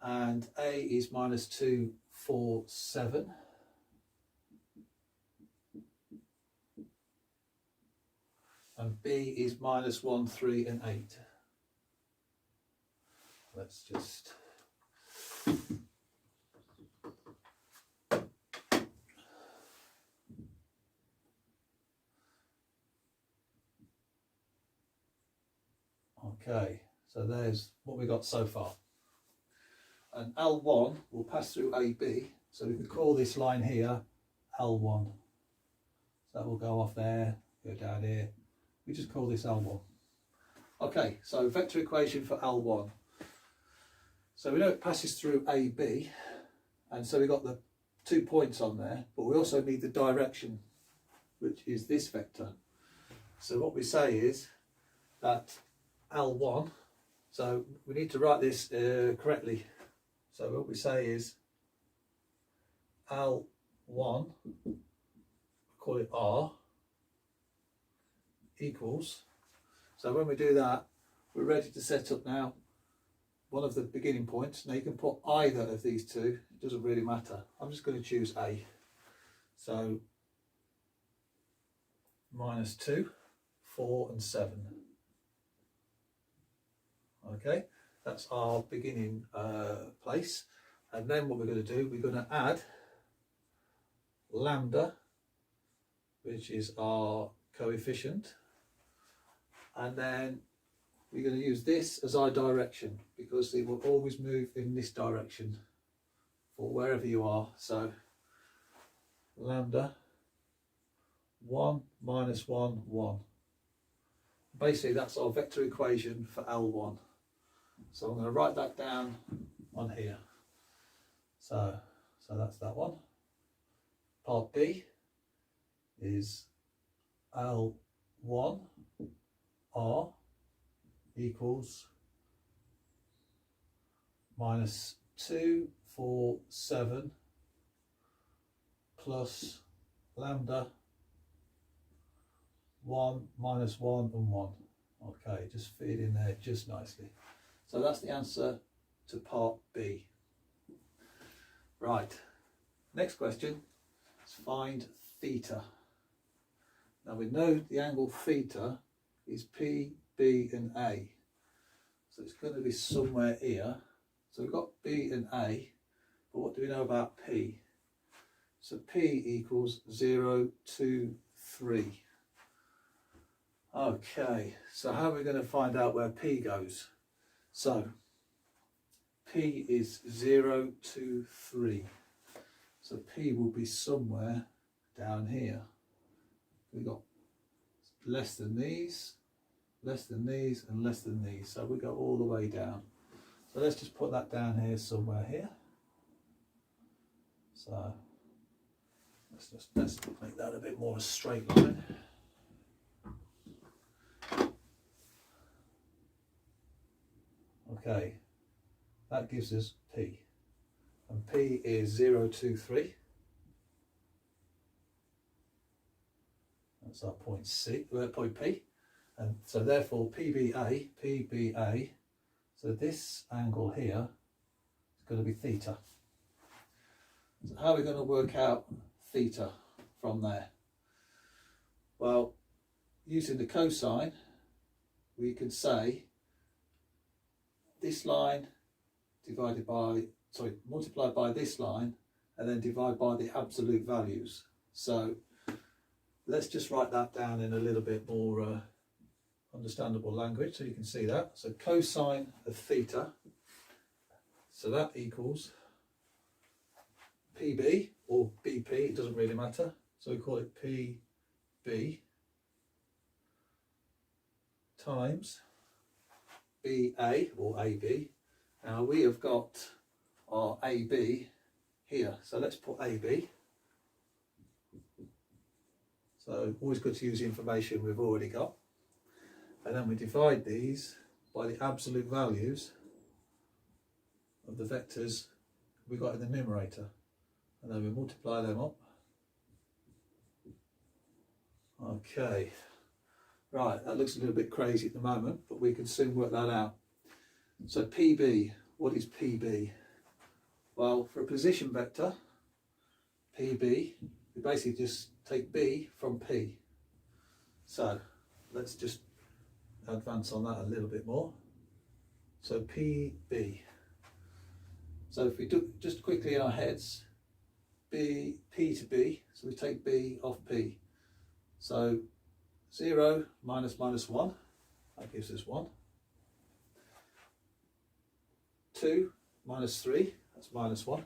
And A is -2, 4, 7. And B is -1, 3 and 8. Let's just okay, so there's what we got so far. And L1 will pass through AB, so we can call this line here L1. So that will go off there, go down here. We just call this L1. Okay, so vector equation for L1. So we know it passes through AB, and so we got the 2 points on there, but we also need the direction, which is this vector. So what we say is that L1, so we need to write this correctly. So what we say is L1, call it R, equals, so when we do that, we're ready to set up now one of the beginning points. Now you can put either of these two, it doesn't really matter. I'm just going to choose A. So -2, 4 and 7. Okay, that's our beginning place. And then what we're going to do, we're going to add lambda, which is our coefficient, and then we're going to use this as our direction because it will always move in this direction for wherever you are. So lambda 1 minus 1, 1. Basically that's our vector equation for L1. So I'm going to write that down on here. So that's that one. Part B is L1 R equals -2, 4, 7 plus lambda 1 minus 1 and 1. Okay, just fit in there just nicely. So that's the answer to part B. Right, next question is find theta. Now we know the angle theta is P, B and A. So it's going to be somewhere here. So we've got B and A, but what do we know about P? So P equals 0, 2, 3. Okay, so how are we going to find out where P goes? So P is 0, 2, 3. So P will be somewhere down here. We've got less than these, less than these and less than these. So we go all the way down. So let's just put that down here somewhere here. So let's make that a bit more a straight line. Okay, that gives us P, and P is 0, 2, 3. That's our point C, point P, and so therefore PBA. So this angle here is going to be theta. So how are we going to work out theta from there? Well, using the cosine, we can say this line multiplied by this line and then divide by the absolute values. So let's just write that down in a little bit more understandable language so you can see that. So cosine of theta, so that equals PB or BP, it doesn't really matter. So we call it PB times BA or AB. Now we have got our AB here, so let's put AB. So always good to use the information we've already got. And then we divide these by the absolute values of the vectors we got in the numerator. And then we multiply them up. Okay. Right, that looks a little bit crazy at the moment, but we can soon work that out. So PB, what is PB? Well, for a position vector, PB, we basically just take B from P. So let's just advance on that a little bit more. So PB. So if we do just quickly in our heads, P to B, so we take B off P. So 0 minus 1, that gives us 1. 2 minus 3, that's -1.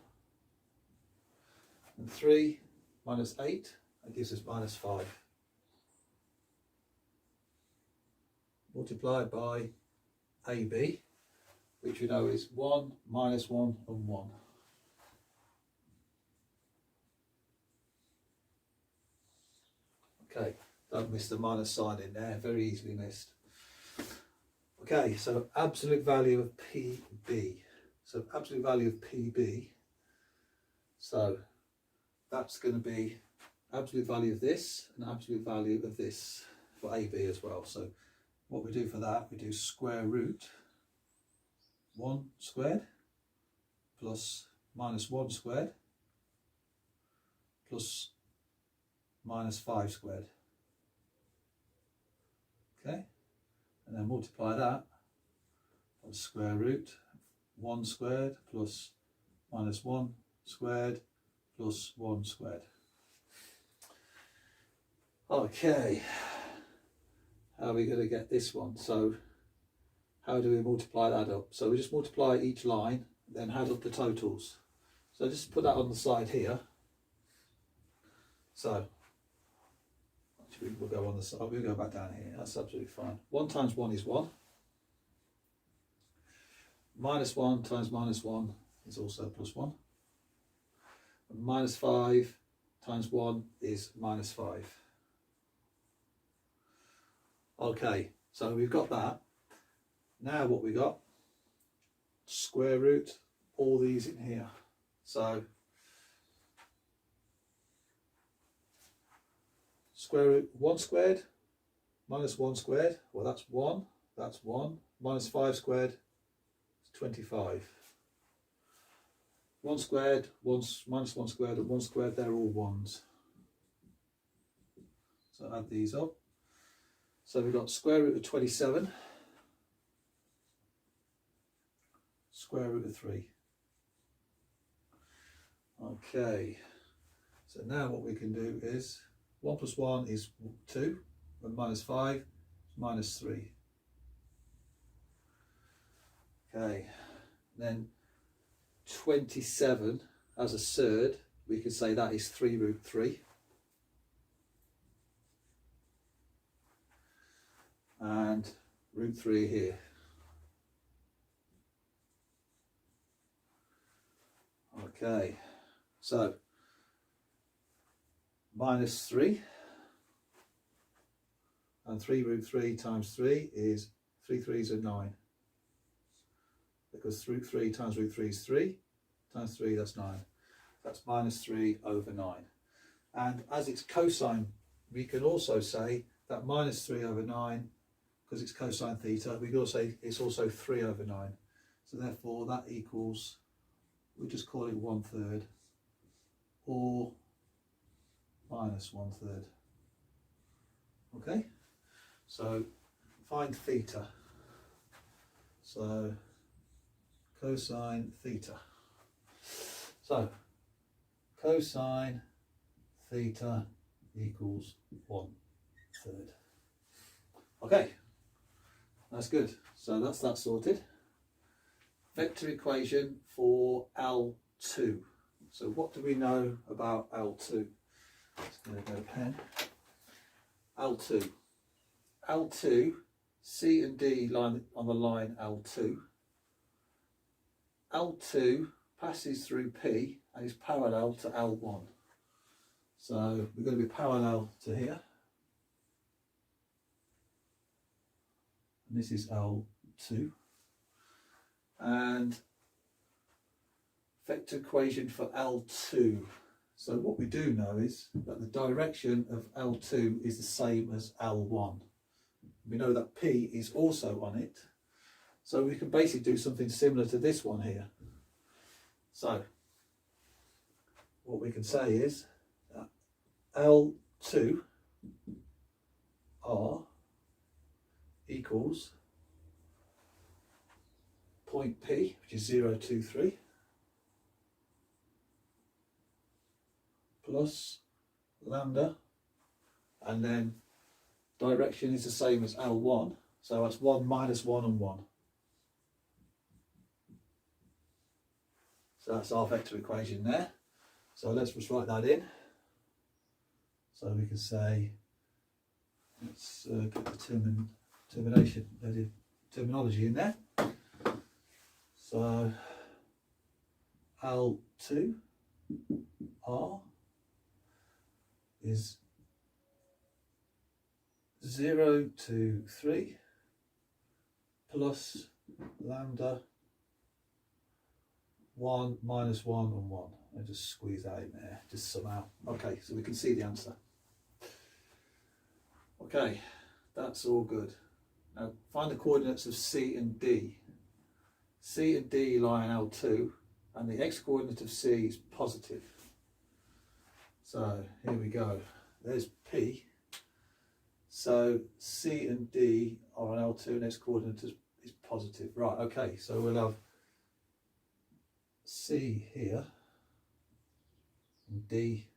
And 3 minus 8, that gives us -5. multiplied by AB, which we know is 1, minus 1 and 1. Okay, don't miss the minus sign in there, very easily missed. Okay, so absolute value of PB. So absolute value of PB, so that's going to be absolute value of this and absolute value of this for AB as well. So what we do for that, we do square root 1 squared plus minus 1 squared plus minus 5 squared. Okay, and then multiply that by square root 1 squared plus minus 1 squared plus 1 squared. Okay, how are we going to get this one? So how do we multiply that up? So we just multiply each line, then add up the totals. So just put that on the side here. So actually we'll go on the side, we'll go back down here, that's absolutely fine. 1 times 1 is 1. Minus 1 times minus 1 is also plus 1. And minus 5 times 1 is minus 5. Okay, so we've got that. Now what we got, square root all these in here. So square root 1 squared minus 1 squared, well that's 1, minus 5 squared is 25. 1 squared, minus 1 squared and 1 squared, they're all 1s. So add these up. So we've got square root of 27, square root of 3. Okay, so now what we can do is 1 plus 1 is 2, and minus 5 is minus 3. Okay, then 27 as a third, we could say that is 3 root 3. And root 3 here. Okay, so minus 3, and 3 root 3 times 3 is 3 3s are 9, because root 3 times root 3 is 3, times 3 that's 9. That's minus 3 over 9. And as it's cosine, we can also say that minus 3 over 9, because it's cosine theta, we can also say it's also 3 over 9. So therefore that equals, we'll just call it 1/3 or minus 1/3. Okay, so find theta. So cosine theta. So cosine theta equals 1/3. Okay, that's good. So that's that sorted. Vector equation for L2. So what do we know about L2? Just going to go pen. L2. L2, C and D line on the line L2. L2 passes through P and is parallel to L1. So we're going to be parallel to here. And this is L2. And vector equation for L2. So what we do know is that the direction of L2 is the same as L1. We know that P is also on it. So we can basically do something similar to this one here. So what we can say is that L2 R equals point P, which is 0, 2, 3, plus lambda, and then direction is the same as L1, so that's 1 minus 1 and 1. So that's our vector equation there. So let's just write that in. So we can say, let's get the term terminology in there. So L2 R is 0 to 3 plus lambda 1 minus 1 and 1. I just squeeze that in there, just somehow. Okay, so we can see the answer. Okay, that's all good. Now find the coordinates of C and D. C and D lie in L2, and the x-coordinate of C is positive. So here we go. There's P. So C and D are on L2, and x-coordinate is positive. Right, okay, so we'll have C here and D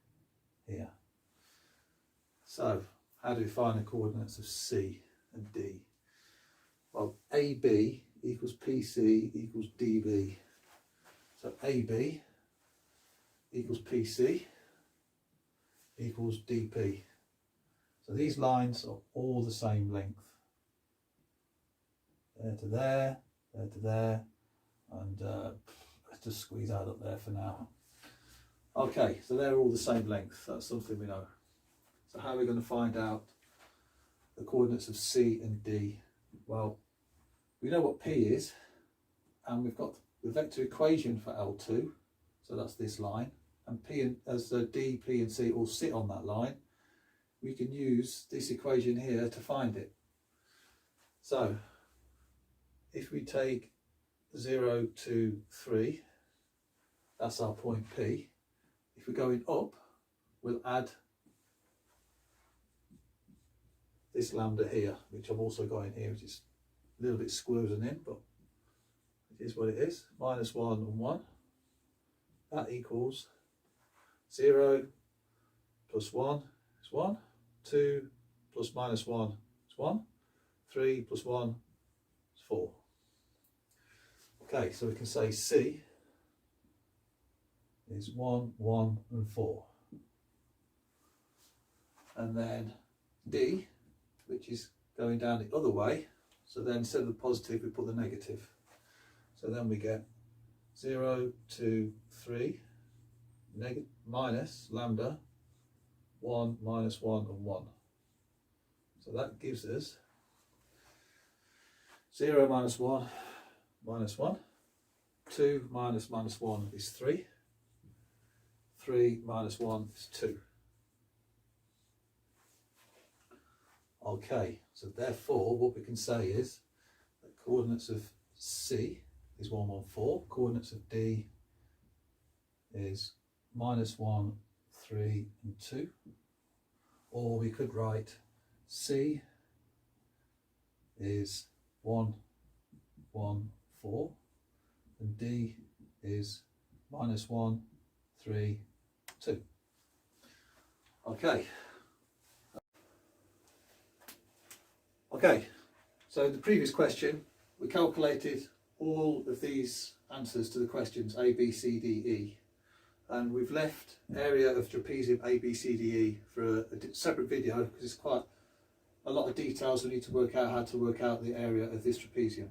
here. So how do we find the coordinates of C and D? Well, AB equals PC equals DB. So AB equals PC equals DP. So these lines are all the same length. There to there, there to there, and let's just squeeze that up there for now. Okay, so they're all the same length. That's something we know. So how are we going to find out the coordinates of C and D? Well, we know what P is, and we've got the vector equation for L2, so that's this line, and P and as D, P and C all sit on that line, we can use this equation here to find it. So if we take 0 to 3, that's our point P. If we're going up, we'll add this lambda here, which I've also got in here, which is a little bit squirreled in, but it is what it is. Minus 1 and 1. That equals 0 plus 1 is 1. 2 plus minus 1 is 1. 3 plus 1 is 4. Okay, so we can say C is 1, 1 and 4. And then D, which is going down the other way, so then instead of the positive we put the negative. So then we get 0 to 3 minus lambda 1 minus 1 and 1. So that gives us 0 minus 1 minus 1. 2 minus minus 1 is 3. 3 minus 1 is 2. Okay, so therefore what we can say is that coordinates of C is 1, 1, 4. Coordinates of D is minus 1, 3 and 2. Or we could write C is 1, 1, 4 and D is minus 1, 3, 2. Okay. Okay, so the previous question, we calculated all of these answers to the questions A, B, C, D, E, and we've left area of trapezium A, B, C, D, E for a separate video because it's quite a lot of details. We need to work out how to work out the area of this trapezium.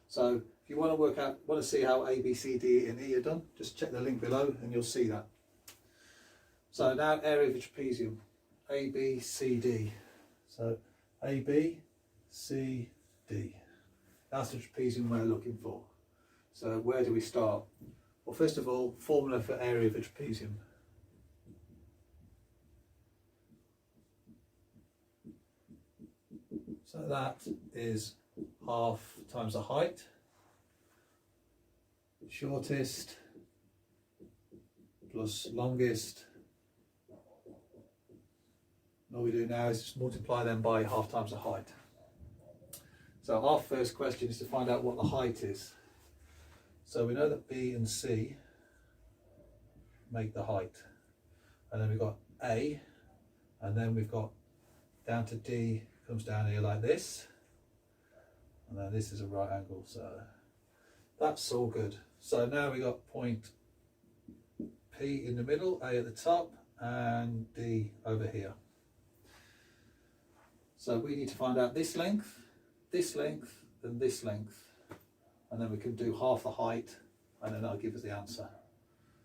So if you want to see how A, B, C, D, and E are done, just check the link below and you'll see that. So now area of the trapezium, A, B, C, D. So A, B, C, D. That's the trapezium we're looking for. So where do we start? Well, first of all, formula for area of a trapezium. So that is half times the height, shortest plus longest. All we do now is just multiply them by half times the height. So our first question is to find out what the height is. So we know that B and C make the height. And then we've got A, and then we've got down to D, comes down here like this. And then this is a right angle, so that's all good. So now we got point P in the middle, A at the top, and D over here. So we need to find out this length, this length and this length, and then we can do half the height, and then that'll give us the answer.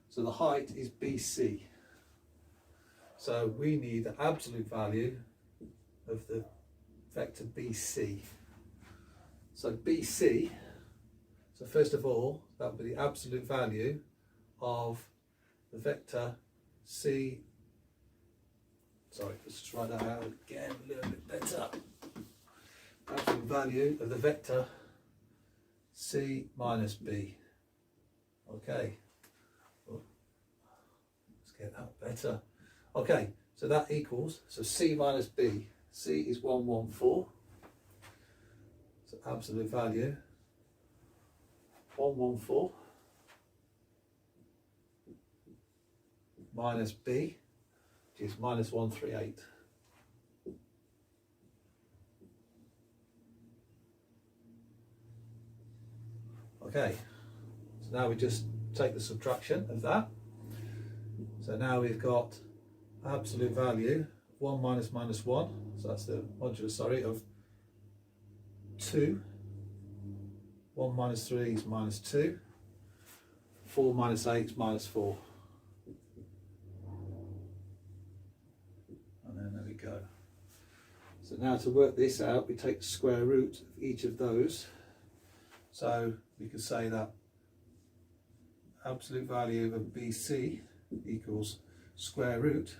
So the height is BC. So we need the absolute value of the vector BC. So BC, so first of all, that would be the absolute value of the vector C. Sorry, let's just write that out again a little bit better. Absolute value of the vector C minus B. Okay, well, let's get that better. Okay, so that equals, so C minus B. C is 114. So absolute value 114 minus B, which is minus 138. Okay, so now we just take the subtraction of that. So now we've got absolute value 1 minus minus 1, so that's the modulus, sorry, of 2. 1 minus 3 is minus 2. 4 minus 8 is minus 4. And then there we go. So now to work this out, we take the square root of each of those. So we could say that absolute value of BC equals square root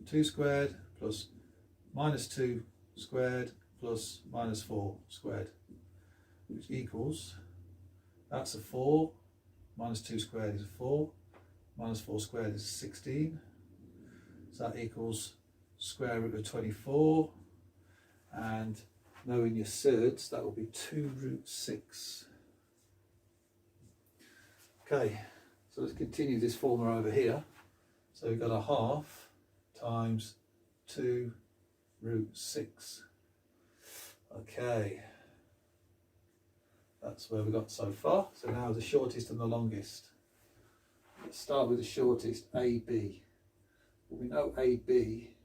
2 squared plus minus 2 squared plus minus 4 squared, which equals, that's a 4, minus 2 squared is a 4, minus 4 squared is 16, so that equals square root of 24, and knowing your surds, that will be 2 root 6. Okay, so let's continue this formula over here. So we've got a half times 2 root 6. Okay, that's where we got so far. So now the shortest and the longest. Let's start with the shortest, AB. Well, we know AB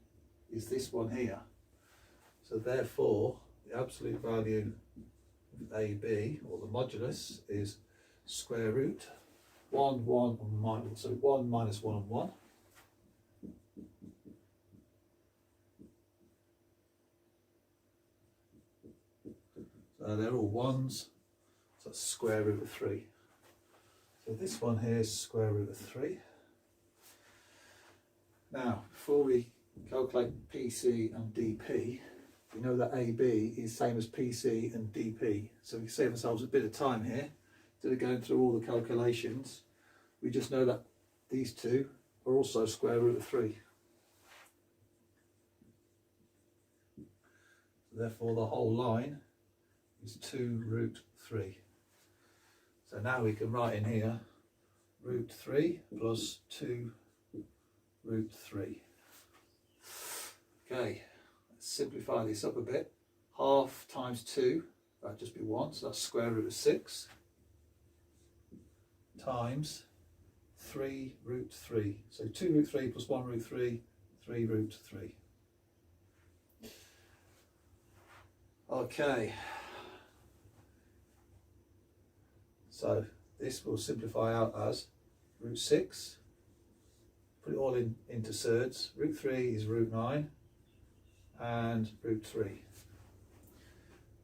is this one here. So therefore, the absolute value of AB, or the modulus, is square root 1, 1, and minus, so 1 minus 1 and 1. So they're all 1s, so that's square root of 3. So this one here is square root of 3. Now, before we calculate PC and DP, we know that AB is same as PC and DP. So we can save ourselves a bit of time here. Instead of going through all the calculations, we just know that these two are also square root of 3. Therefore, the whole line is 2 root 3. So now we can write in here root 3 plus 2 root 3. Okay, let's simplify this up a bit. Half times 2, that'd just be 1, so that's square root of 6, times 3 root 3. So 2 root 3 plus 1 root 3, 3 root 3. Okay, so this will simplify out as root 6. Put it all into surds. Root 3 is root 9 and root 3.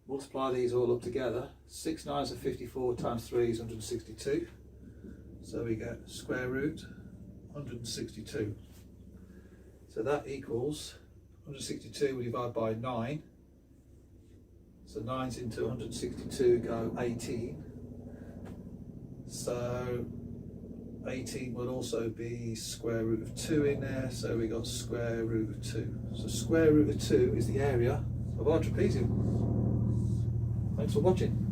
Multiply these all up together. 6 9s are 54 times 3 is 162. So we get square root 162. So that equals 162 we divide by 9. So 9s into 162 go 18. So 18 will also be square root of 2 in there, so we got square root of 2. So square root of 2 is the area of our trapezium. Thanks for watching.